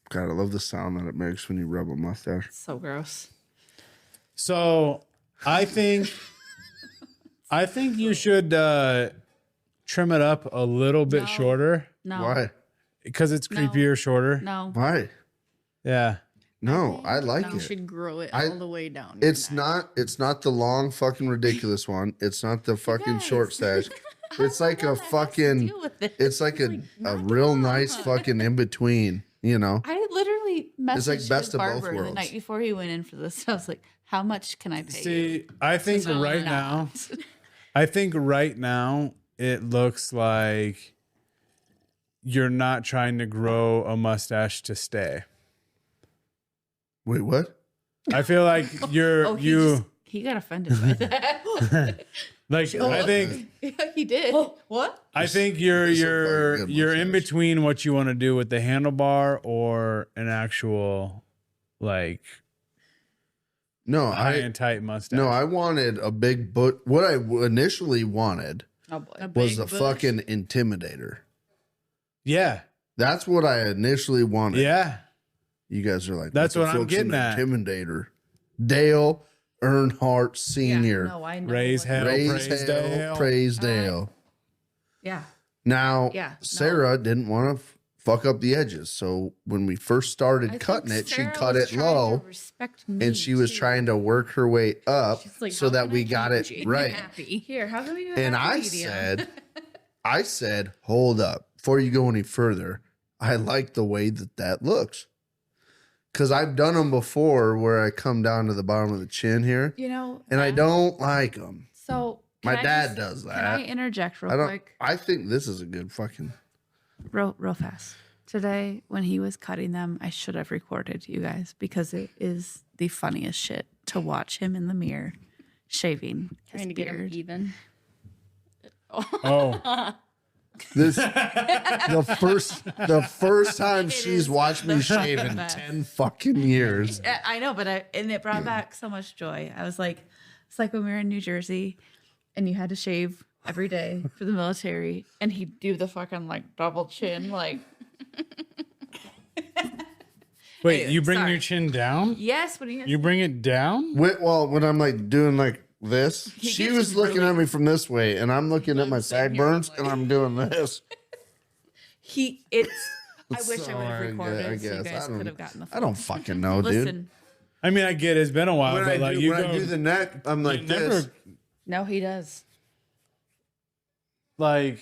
God, I love the sound that it makes when you rub a mustache. So gross. so I think you should trim it up a little bit No. shorter No. Why? because it's No. creepier shorter. No. Why? Yeah. No, I like You it. should grow it I- all the way down. your It's neck. not the long fucking ridiculous one. It's not the fucking guys. short stash. It's like a fucking Deal with it. it's like a real nice fucking in between, you know. I literally messaged like best his of both barber the worlds. night before he went in for this. I was like, "How much can I pay you?" See, I think right now it looks like you're not trying to grow a mustache to stay. Wait, what? I feel like you're he got offended by that. like I think He did. What? I think you're in between what you want to do with the handlebar or an actual like high and tight mustache. No, I wanted a big butt. What I initially wanted Oh boy. was the fucking Intimidator. Yeah. That's what I initially wanted. Yeah. You guys are like, That's the what I'm fuck's getting an at. Intimidator. Dale Earnhardt Sr. No, I know. Raise what- hell, Praise praise Dale. Dale. Praise Dale. Yeah. Now, Yeah, no. Sarah didn't want to fuck up the edges. So when we first started cutting it, she cut it low. And she was trying to work her way up like, so how that can we I got keep it Jadyn right. happy? Here, how can we do And happy I medium? said, hold up. Before you go any further, I like the way that looks. Because I've done them before where I come down to the bottom of the chin here. You know, And I don't like them. so My can I dad just- does that. Can I interject real I don't. quick? I think this is a good fucking. Real fast. Today, when he was cutting them, I should have recorded you guys because it is the funniest shit to watch him in the mirror shaving his Trying to get him beard. even. Oh. This the first time she's watched me shave in 10 fucking years. I know, but it brought back so much joy. I was like, it's like when we were in New Jersey and you had to shave every day for the military, and he'd do the fucking like double chin, like Wait, Anyway, you bring sorry. your chin down? yes, when he has You bring it down? When I'm like doing like this, she gets was looking at me from this way, and I'm looking at my sideburns, and I'm doing this. it's. I wish I would have So, recorded I so you guess. guys I don't- could have gotten the. I don't fucking know, dude. Listen. I mean, I get it's been a while, When but like you I go do the neck, I'm like never this. No, he does. like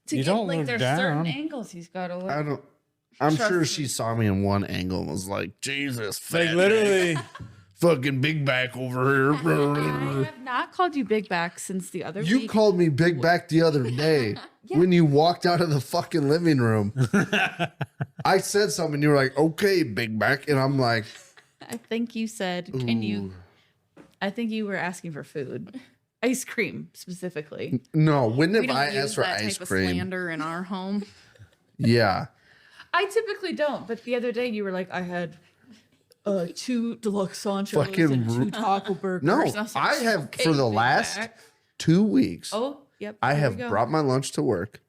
To you get, don't like look there's down. certain angles he's got to look. I don't. I'm Trust sure me. she saw me in one angle and was like, Jesus, Like fat literally, fucking big back over I here. have not called you big back since the other You week. called me big back the other day when you walked out of the fucking living room. I said something, you were like, okay, big back. And I'm like, I think you said, can you? I think you were asking for food. Ice cream, specifically. no, when We have don't I use asked for that ice type of cream? slander in our home. Yeah. I typically don't, but the other day you were like, I had 2 deluxe Sanchos Fucking and 2 rude. taco burgers. No, And was like, I have "Okay, for the big last back." 2 weeks, Oh, yep. I there have we go. brought my lunch to work.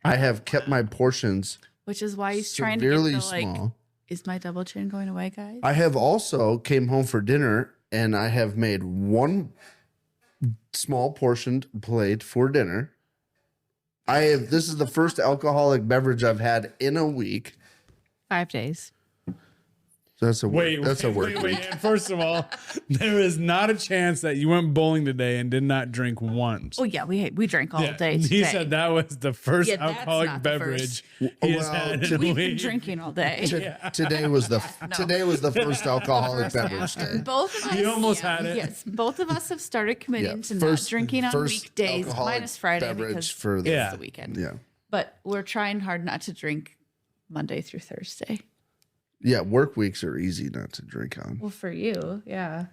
I have kept my portions Which is why he's trying to get severely the, like, small. is my double chin going away, guys? I have also came home for dinner and I have made one small portioned plate for dinner. This is the first alcoholic beverage I've had in a week. 5 days. That's a wait, that's a work wait. week. And first of all, there is not a chance that you went bowling today and did not drink once. Oh, yeah, we drank all day He today. said that was the first Yeah, that's alcoholic not the beverage first. he has Well, had in a We've been week. drinking all day. Today was the first alcoholic beverage day. Both of us. You almost had it. Yes, both of us have started committing to not first- drinking on first weekdays, alcoholic minus Friday beverage because for the- it's Yeah. the weekend. Yeah. But we're trying hard not to drink Monday through Thursday. Yeah, work weeks are easy not to drink on. Well, for you, yeah.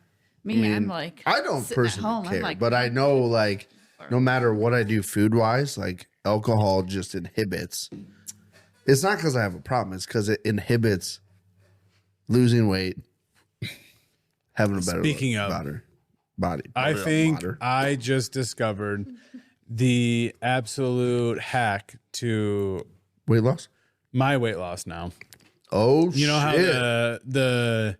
Me, I'm like, I don't sitting at personally home, I'm care, like, but I know like no matter what I do food wise, like alcohol just inhibits. It's not because I have a problem; it's because it inhibits losing weight, having a better Speaking of, body. I think Water. I just discovered the absolute hack to Weight loss. my weight loss now. Oh, You know how shit. the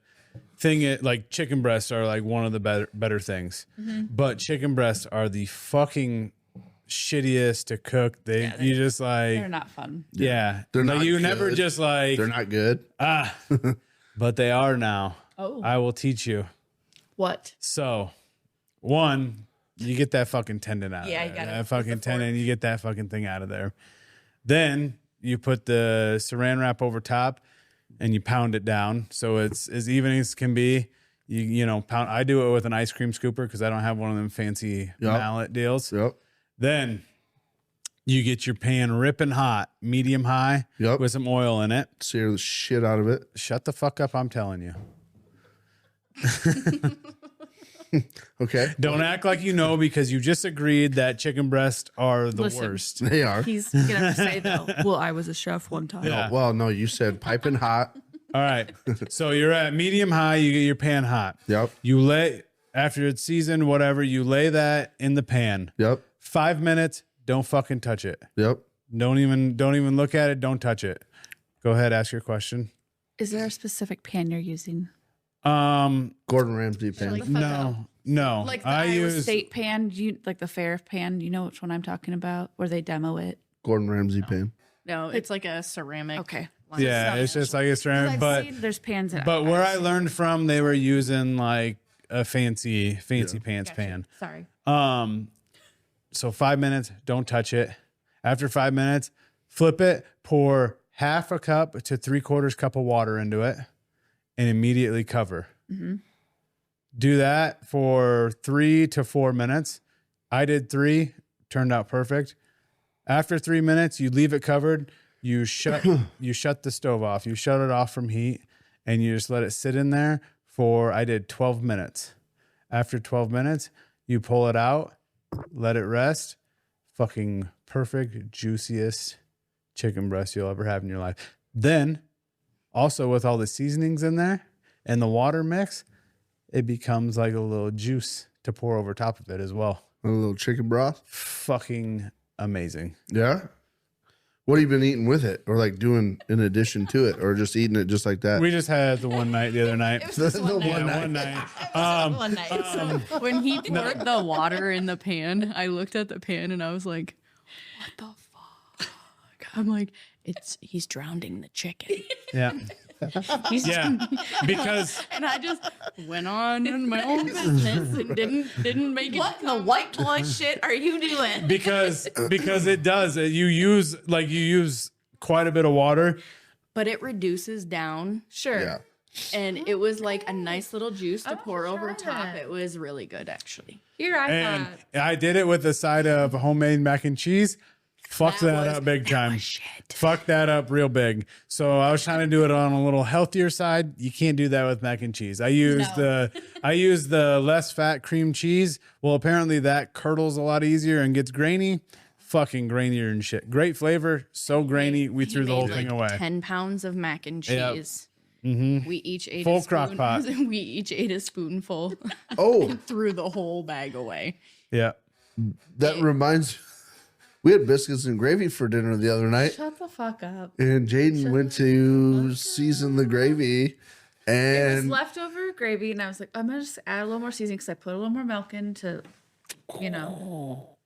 thing like chicken breasts are like one of the better things, but chicken breasts are the fucking shittiest to cook. You just like they're not fun. yeah. They're like not you never good. just like They're not good. but they are now. Oh. I will teach you. What? So, one, you get that fucking tendon out. Yeah, of you there. gotta That fucking with the fork. tendon. You get that fucking thing out of there. Then you put the saran wrap over top, and you pound it down so it's as even as can be. You know pound. I do it with an ice cream scooper because I don't have one of them fancy mallet deals. Yep. Then you get your pan ripping hot, medium high, with some oil in it. Sear the shit out of it. Shut the fuck up! I'm telling you. Okay. Don't act like you know because you just agreed that chicken breasts are the Listen. worst. They are. He's gonna say though, well, I was a chef one time. Yeah. Well, no, you said piping hot. All right. So you're at medium high, you get your pan hot. Yep. You lay after it's seasoned, whatever, you lay that in the pan. Yep. 5 minutes, don't fucking touch it. Yep. Don't even look at it, don't touch it. Go ahead, ask your question. Is there a specific pan you're using? Gordon Ramsay pan. Shut the fuck up. No. Like the I Iowa use State pan, like the fair pan. You know which one I'm talking about, where they demo it. Gordon Ramsay pan. No, it's like a ceramic. Okay. one. yeah, it's just like a ceramic, but there's pans. but where I learned from, they were using like a fancy pants Gotcha. pan. Sorry. So 5 minutes, don't touch it. After 5 minutes, flip it, pour half a cup to 3/4 cup of water into it, and immediately cover. Mm-hmm. Do that for 3 to 4 minutes. I did 3, turned out perfect. After 3 minutes, you leave it covered. You shut the stove off. You shut it off from heat, and you just let it sit in there for, I did 12 minutes. After 12 minutes, you pull it out, let it rest. Fucking perfect, juiciest chicken breast you'll ever have in your life. Then, also with all the seasonings in there and the water mix, it becomes like a little juice to pour over top of it as well. A little chicken broth. Fucking amazing. Yeah. What have you been eating with it, or like doing in addition to it, or just eating it just like that? We just had the one night the other night. One night. One night. When he poured the water in the pan, I looked at the pan and I was like, "What the fuck?" I'm like, he's drowning the chicken. Yeah. Yeah. Because And I just went on in my own business and didn't make it. What in the white boy shit are you doing? because it does. You use quite a bit of water. But it reduces down, Sure. Yeah. and it was like a nice little juice to I pour wanna over try top. that. It was really good, actually. Here I And thought. I did it with a side of homemade mac and cheese. Fuck that up big time. Fuck that up real big. So I was trying to do it on a little healthier side. You can't do that with mac and cheese. I used the less fat cream cheese. Well, apparently that curdles a lot easier and gets grainy. Fucking grainier and shit. Great flavor. So grainy. We threw the whole thing away. 10 pounds of mac and Yep. cheese. We each ate Full a spoon. crock pot. We each ate a spoonful. Oh, Threw the whole bag away. Yeah. that reminds. We had biscuits and gravy for dinner the other night, Shut the fuck up. and Jadyn went to season the gravy, It was and leftover gravy, and I was like, I'm gonna just add a little more seasoning because I put a little more milk into,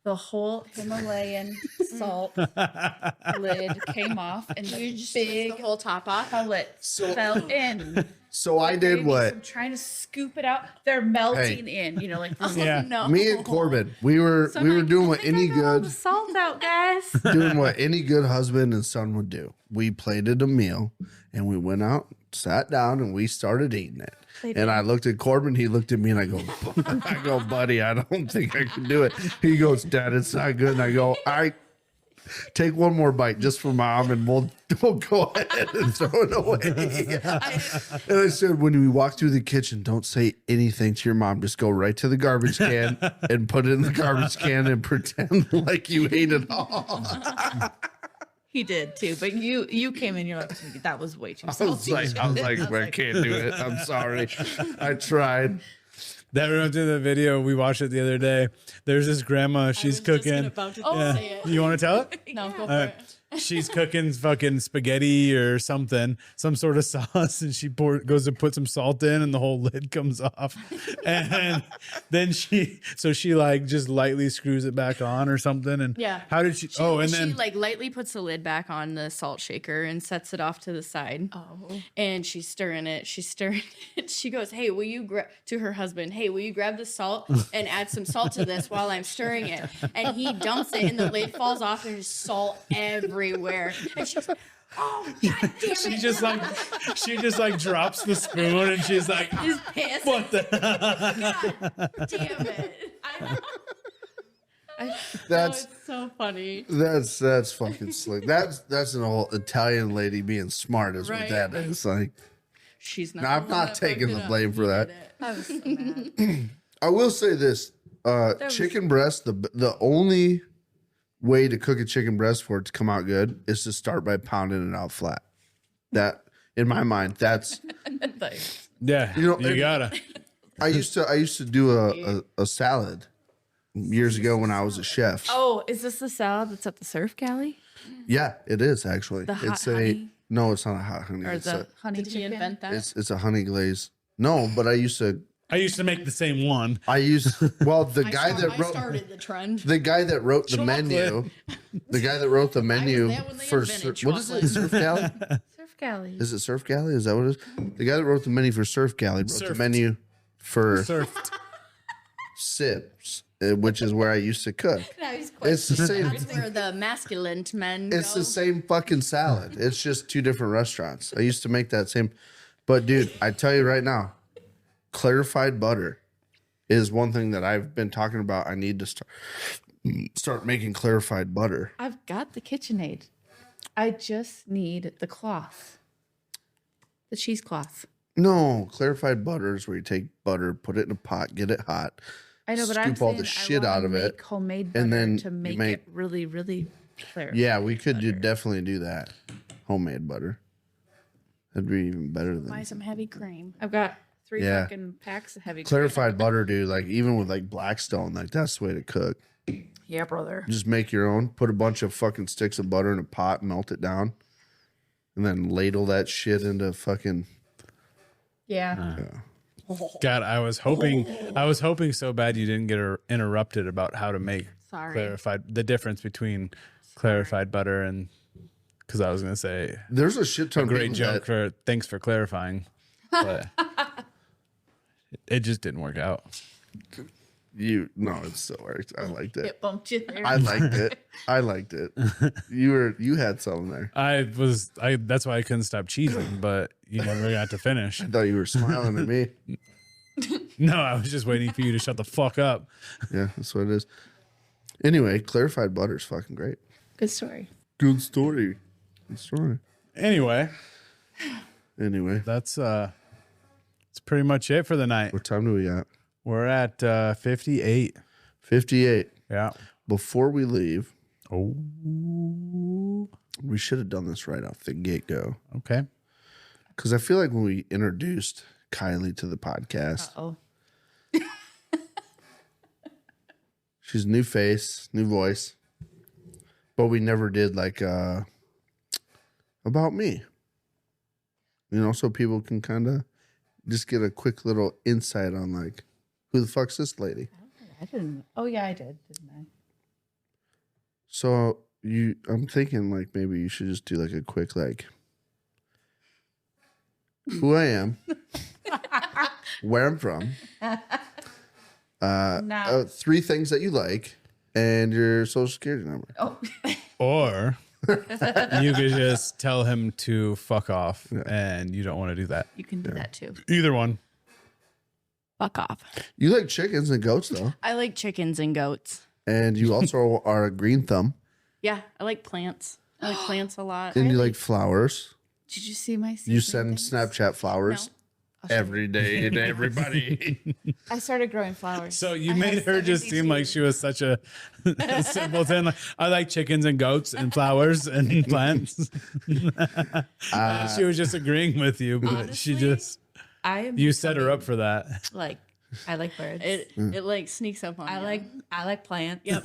the whole Himalayan salt lid came off, and the big the whole top off. pellet fell in. so I did Gravy, what? so I'm trying to scoop it out. They're melting in. Like this. Yeah. No. Me and Corbin, we were doing what any All the good salt out, guys. doing what any good husband and son would do. We plated a meal, and we went out, sat down, and we started eating it. And I looked at Corbin, he looked at me, and I go, buddy, I don't think I can do it. He goes, Dad, it's not good. And I go, all right, take one more bite just for Mom, and we'll go ahead and throw it away. And I said, when we walk through the kitchen, don't say anything to your mom. Just go right to the garbage can and put it in the garbage can and pretend like you ate it all. He did too, but you came in. You're like, that was way too I was salty. like, I can't do it. I'm sorry. I tried. That reminds me of the video we watched it the other day. There's this grandma. She's cooking. Say it. You want to tell it? No, go for All right. it. She's cooking fucking spaghetti or something, some sort of sauce, and she goes to put some salt in, and the whole lid comes off. And then she like just lightly screws it back on or something. And Yeah. how did she? She like lightly puts the lid back on the salt shaker and sets it off to the side. Oh. And she's stirring it. She goes, "Hey, will you grab to her husband? Hey, will you grab the salt and add some salt to this while I'm stirring it?" And he dumps it, and the lid falls off, and there's salt everywhere. And she's like, "Oh, God damn it!" she just like drops the spoon, and she's like, He's pissed. "What the?" God damn it! That's It's so funny. that's fucking slick. That's an old Italian lady being smart is what Right. that is. Like, she's not. No, I'm not taking the blame for that. I was so mad. I will say this: chicken breast. The only way to cook a chicken breast for it to come out good is to start by pounding it out flat. That, in my mind, that's Yeah, You know, you gotta. I used to do a salad years ago when I was a chef. Oh, is this the salad that's at the Surf Galley? Yeah, it is actually. The hot It's honey? no, it's not a hot honey. Or It's the a, honey Did he chicken? invent that? it's a honey glaze. No, but I used to make the same one. the guy that I wrote started the trend. the guy that wrote the menu. The guy that wrote the menu there when they for invented what is it? chocolate. Surf Galley? Surf Galley. Is it Surf Galley? Is that what it is? The guy that wrote the menu for Surf Galley wrote the Surfed. menu for Surfed. Sips, which is where I used to cook. It's the same. That's where the masculine men It's go. the same fucking salad. It's just two different restaurants. I used to make that same. But dude, I tell you right now, clarified butter is one thing that I've been talking about. I need to start making clarified butter. I've got the KitchenAid. I just need the cloth. The cheesecloth. No, clarified butter is where you take butter, put it in a pot, get it hot. I know, but I'm scoop all saying the shit I out wanna of it, make homemade butter and then to you make, make- it really, really clear. Yeah, we could definitely do that. Homemade butter. That'd be even better Buy than some heavy cream. I've got 3 Yeah. fucking packs of heavy cream. clarified butter, dude. Like even with like Blackstone, like that's the way to cook. Yeah, brother. Just make your own. Put a bunch of fucking sticks of butter in a pot, melt it down, and then ladle that shit into fucking. Yeah. God, I was hoping so bad you didn't get interrupted about how to make Sorry. the difference between clarified butter and, because I was gonna say There's a shit ton of great people joke that- for thanks for clarifying, but it just didn't work out. No, it still worked. I liked it. It bumped you there. I liked it. I liked it. You had something there. That's why I couldn't stop cheesing, but you never got to finish. I thought you were smiling at me. No, I was just waiting for you to shut the fuck up. Yeah, that's what it is. Anyway, clarified butter's fucking great. Good story. Good story. Good story. Anyway, That's that's pretty much it for the night. what time do we got? We're at 58. 58. Yeah. Before we leave, Oh. we should have done this right off the get-go. Okay. Because I feel like when we introduced Kylie to the podcast, Oh. she's a new face, new voice. But we never did like about me. You know, so people can kind of just get a quick little insight on like, who the fuck's this lady? I didn't. Oh, yeah, I did, didn't I? So I'm thinking like maybe you should just do like a quick like who I am, where I'm from, No. 3 things that you like, and your social security number. Oh. Or you could just tell him to fuck off, and you don't want to do that. You can do that too. Either one. Fuck off. You like chickens and goats though, I like chickens and goats. and you also are a green thumb, Yeah, I like plants. I like plants a lot. and you like flowers. Did you see my You seasoning send things? Snapchat flowers every day to everybody. I started growing flowers. So you I made have her just seem like she was such a simpleton. Like, I like chickens and goats and flowers and plants. She was just agreeing with you, but she Honestly, just I am you set her up for that. like I like birds. It like sneaks up on I you. like plants. Yep.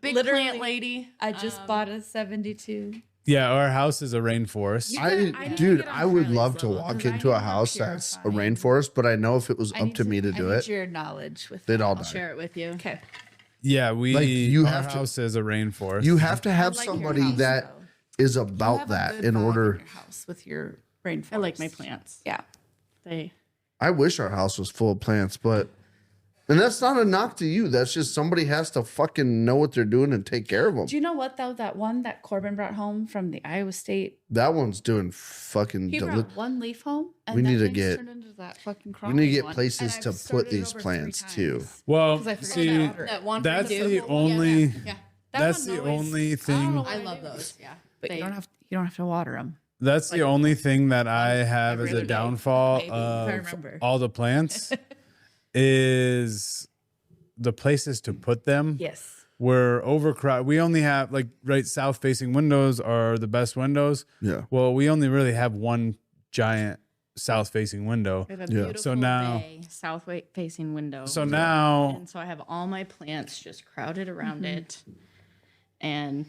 Big Literally, plant lady. I just bought a 72. Yeah, our house is a rainforest. I would love to walk into a house that's a rainforest, but I know if it was up to me to do it, Your knowledge with they'd all I'll die. share it with you. Okay. Yeah, we Like, you our have to- house is a rainforest. You have to have like your somebody house, that though. is You about have a that good in vibe order. your house with your rainforest. I like my plants. Yeah. They I wish our house was full of plants, but and that's not a knock to you. That's just somebody has to fucking know what they're doing and take care of them. Do you know what though? That one that Corbin brought home from the Iowa State. That one's doing fucking. He brought one leaf home, and We that need to thing's get- turned into that fucking We need to get one. places And to I've put started these over 3 plants too. times. well, 'Cause I forgot see, to water it. that one for that's two. the Yeah, only. yeah. That That's one the always- only I don't know thing. what I I love do. those. Yeah. But They- you don't have to water them. That's the only thing that I have as a really downfall maybe, if I of remember. all the plants is the places to put them. Yes. We're overcrowded. We only have like south facing windows are the best windows. Yeah. Well, we only really have one giant south facing window. I have a Yeah. beautiful So now- bay, south facing window. So now and so I have all my plants just crowded around it, and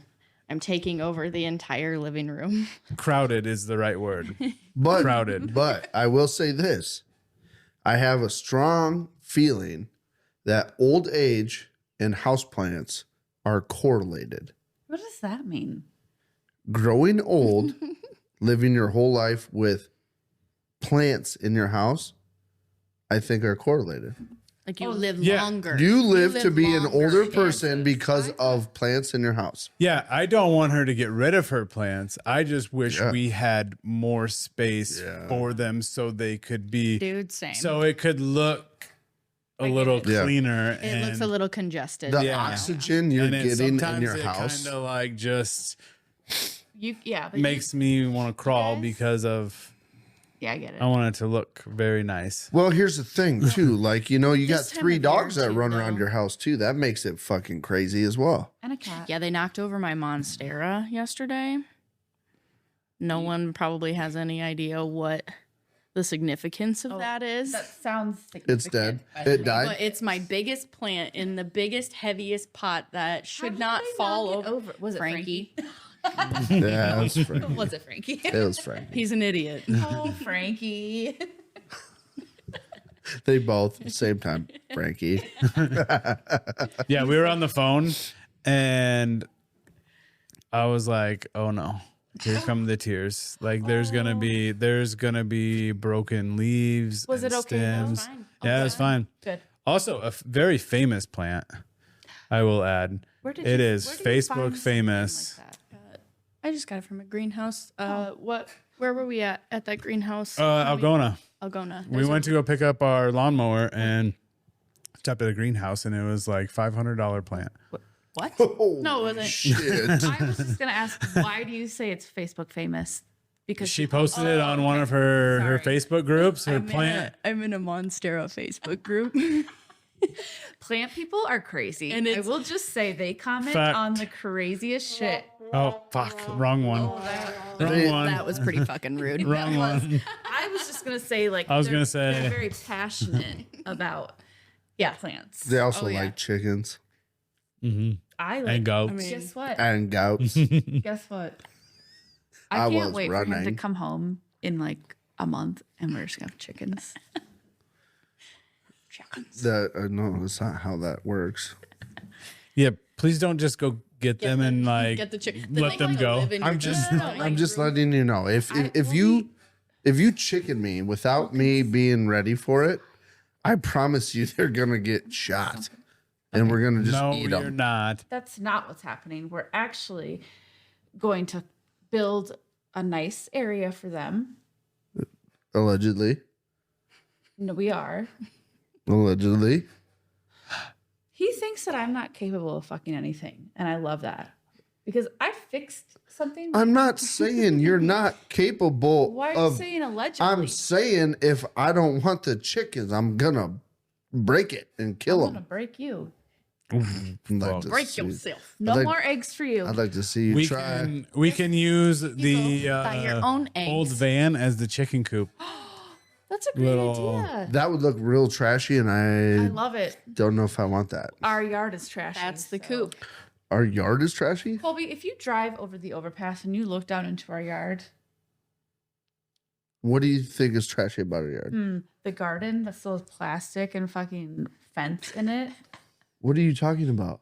I'm taking over the entire living room. crowded is the right word. But Crowded. But I will say this: I have a strong feeling that old age and houseplants are correlated. What does that mean? Growing old, living your whole life with plants in your house, I think are correlated. Like you live Yeah. longer. You live to be an longer. older person because of plants in your house. Yeah, I don't want her to get rid of her plants. I just wish Yeah. we had more space Yeah. for them so they could be Dude, same. so it could look a little Yeah. cleaner it and looks a little congested. The Yeah. oxygen you're and it getting in sometimes your it house. kind of like just But makes me want to crawl guys- because of yeah, I get it. I want it to look very nice. Well, here's the thing, too. Like, you got This time 3 of dogs year, that too, run around though. your house, too. That makes it fucking crazy as well. And a cat. Yeah, they knocked over my monstera yesterday. No one probably has any idea what the significance of that is. That sounds It's dead. significant. It died. But it's my biggest plant in the biggest, heaviest pot that How should did not they fall knock it over. Was it Frankie? Yeah, it was Frankie. Was it Frankie? It was Frankie. He's an idiot. Oh, Frankie. They both, same time, Frankie. Yeah, we were on the phone and I was like, "Oh no. Here come the tears. Like there's going to be broken leaves Was and it okay, though? stems." Fine. Yeah, it was fine. Good. Also, a very famous plant, I will add. Where did It you- is where do you find Facebook something famous. like that? I just got it from a greenhouse. Where were we at that greenhouse? Algona. Algona. We went to go pick up our lawnmower and stopped at a greenhouse, and it was like $500 plant. What? Oh, No, it wasn't. shit. I was just gonna ask, why do you say it's Facebook famous? Because She posted it on one of her Sorry. Facebook groups. Her plant. I'm in a Monstera Facebook group. plant people are crazy. And And I it's- will just say they comment Fact. on the craziest shit. Oh fuck! Wrong one. They- Wrong one. That was pretty fucking rude. Wrong one. I was just gonna say, like, I was they're- gonna say- they're very passionate about plants. They also Oh, yeah. like chickens I like. And goats. Guess what? and goats. Guess what? I I can't was wait for him to running. come home in like a month, and we're just gonna have chickens. No, that's not how that works. Yeah, please don't just go get them and like Get the chicken. let them go. I'm just letting you know if you chicken me without me being ready for it, I promise you they're gonna get shot, and we're gonna just No, eat you're them. not. That's not what's happening. We're actually going to build a nice area for them. Allegedly, No, we are. allegedly. He thinks that I'm not capable of fucking anything, and I love that because I fixed something. I'm not saying you're not capable Why are you of. saying allegedly? I'm saying if I don't want the chickens, I'm gonna break it and kill I'm gonna them. break you. Break yourself. No like- more eggs for you. I'd like to see you try. We can use the buy your own old eggs. van as the chicken coop. That's a great Little- idea. That would look real trashy, and I I love it. don't know if I want that. Our yard is trashy. That's the so- coop. Our yard is trashy. Colby, if you drive over the overpass and you look down into our yard, What do you think is trashy about our yard? the garden that still has plastic and fucking fence in it. What are you talking about?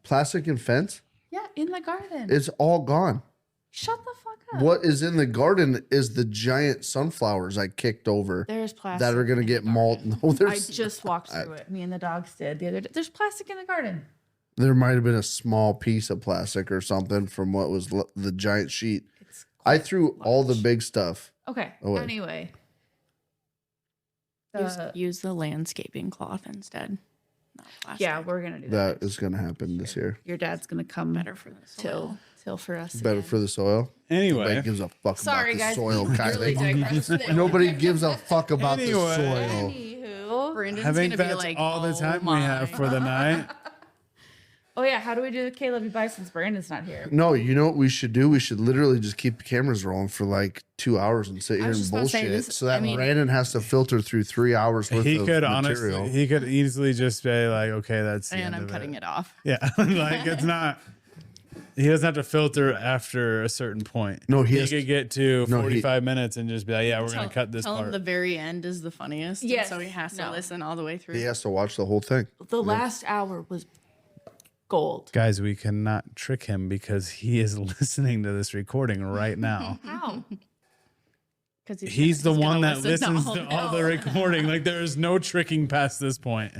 Plastic and fence? Yeah, in the garden. It's all gone. Shut the fuck up. What is in the garden is the giant sunflowers I kicked over There's plastic. that are going to in the get molt. garden. No, I there's, just walked through it. Me and the dogs did the other day. There's plastic in the garden. there might have been a small piece of plastic or something from what was the giant sheet. I threw all the big stuff. Okay. Away. Anyway. Use the landscaping cloth instead. Not plastic. Yeah, we're gonna do that. That is going to happen this year. Your dad's gonna come Better for the soil. till for us. Better again. for the soil. Anyway, Nobody gives a fuck Sorry, about the guys. soil, we really Kylie. digressed. Nobody gives a fuck about Anyway. the soil. Anywho. Brandon's I think gonna be that's like, all the "Oh time we have my." for the night. Oh yeah, how do we do the KLYB since Brandon's not here? No, you know what we should do? We should literally just keep the cameras rolling for like 2 hours and sit here was and just about to say, bullshit. this- So that I mean- Brandon has to filter through 3 hours worth He of could material. honestly, he could easily just be like, okay, that's the And end I'm of cutting it off. Yeah, like it's not. He doesn't have to filter after a certain point. No, he he has could get to No, he- 45 minutes and just be like, yeah, we're gonna cut this Tell him part. the very end is the funniest. and Yes. So he has to No. listen all the way through. He has to watch the whole thing. The last hour was gold. Guys, we cannot trick him because he is listening to this recording right now. How? Because He's the one that listen listens to all the recording. Like there is no tricking past this point.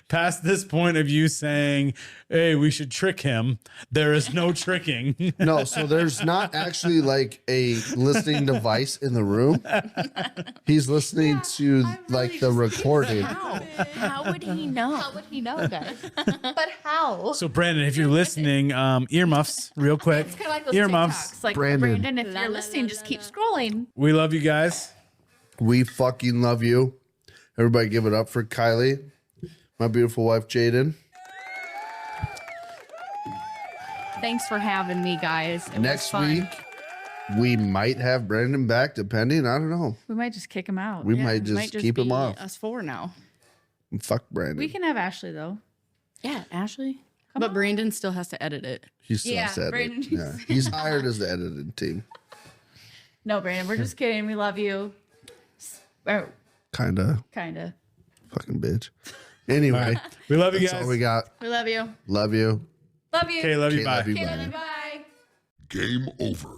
Past this point of you saying, "Hey, we should trick him." There is no tricking. No, so there's not actually like a listening device in the room. He's listening to like the recording. How would he know? How would he know, guys? But how? So Brandon, if you're listening, earmuffs, real quick. It's kind of like those Earmuffs. TikToks. Like Brandon. Brandon, if you're listening, just keep scrolling. We love you guys. We fucking love you. Everybody give it up for Kylie, my beautiful wife, Jadyn. Thanks for having me, guys. It was Next fun. week, we might have Brandon back, depending. I don't know. We might just kick him out. We Yeah, might it just keep him be off. Us four now. Fuck Brandon. We can have Ashley though. Yeah, Ashley. But Brandon still has to edit it. He still Yeah, said Brandon it. Yeah. He's hired as the editing team. No, Brandon, we're just kidding. We love you. Oh, Kinda. kinda. Fucking bitch. Anyway, We love you that's guys. all we got. We love you. Love you. Love you. Okay, love you. Bye. Love you. Okay, Bye. love you. Bye. Game over.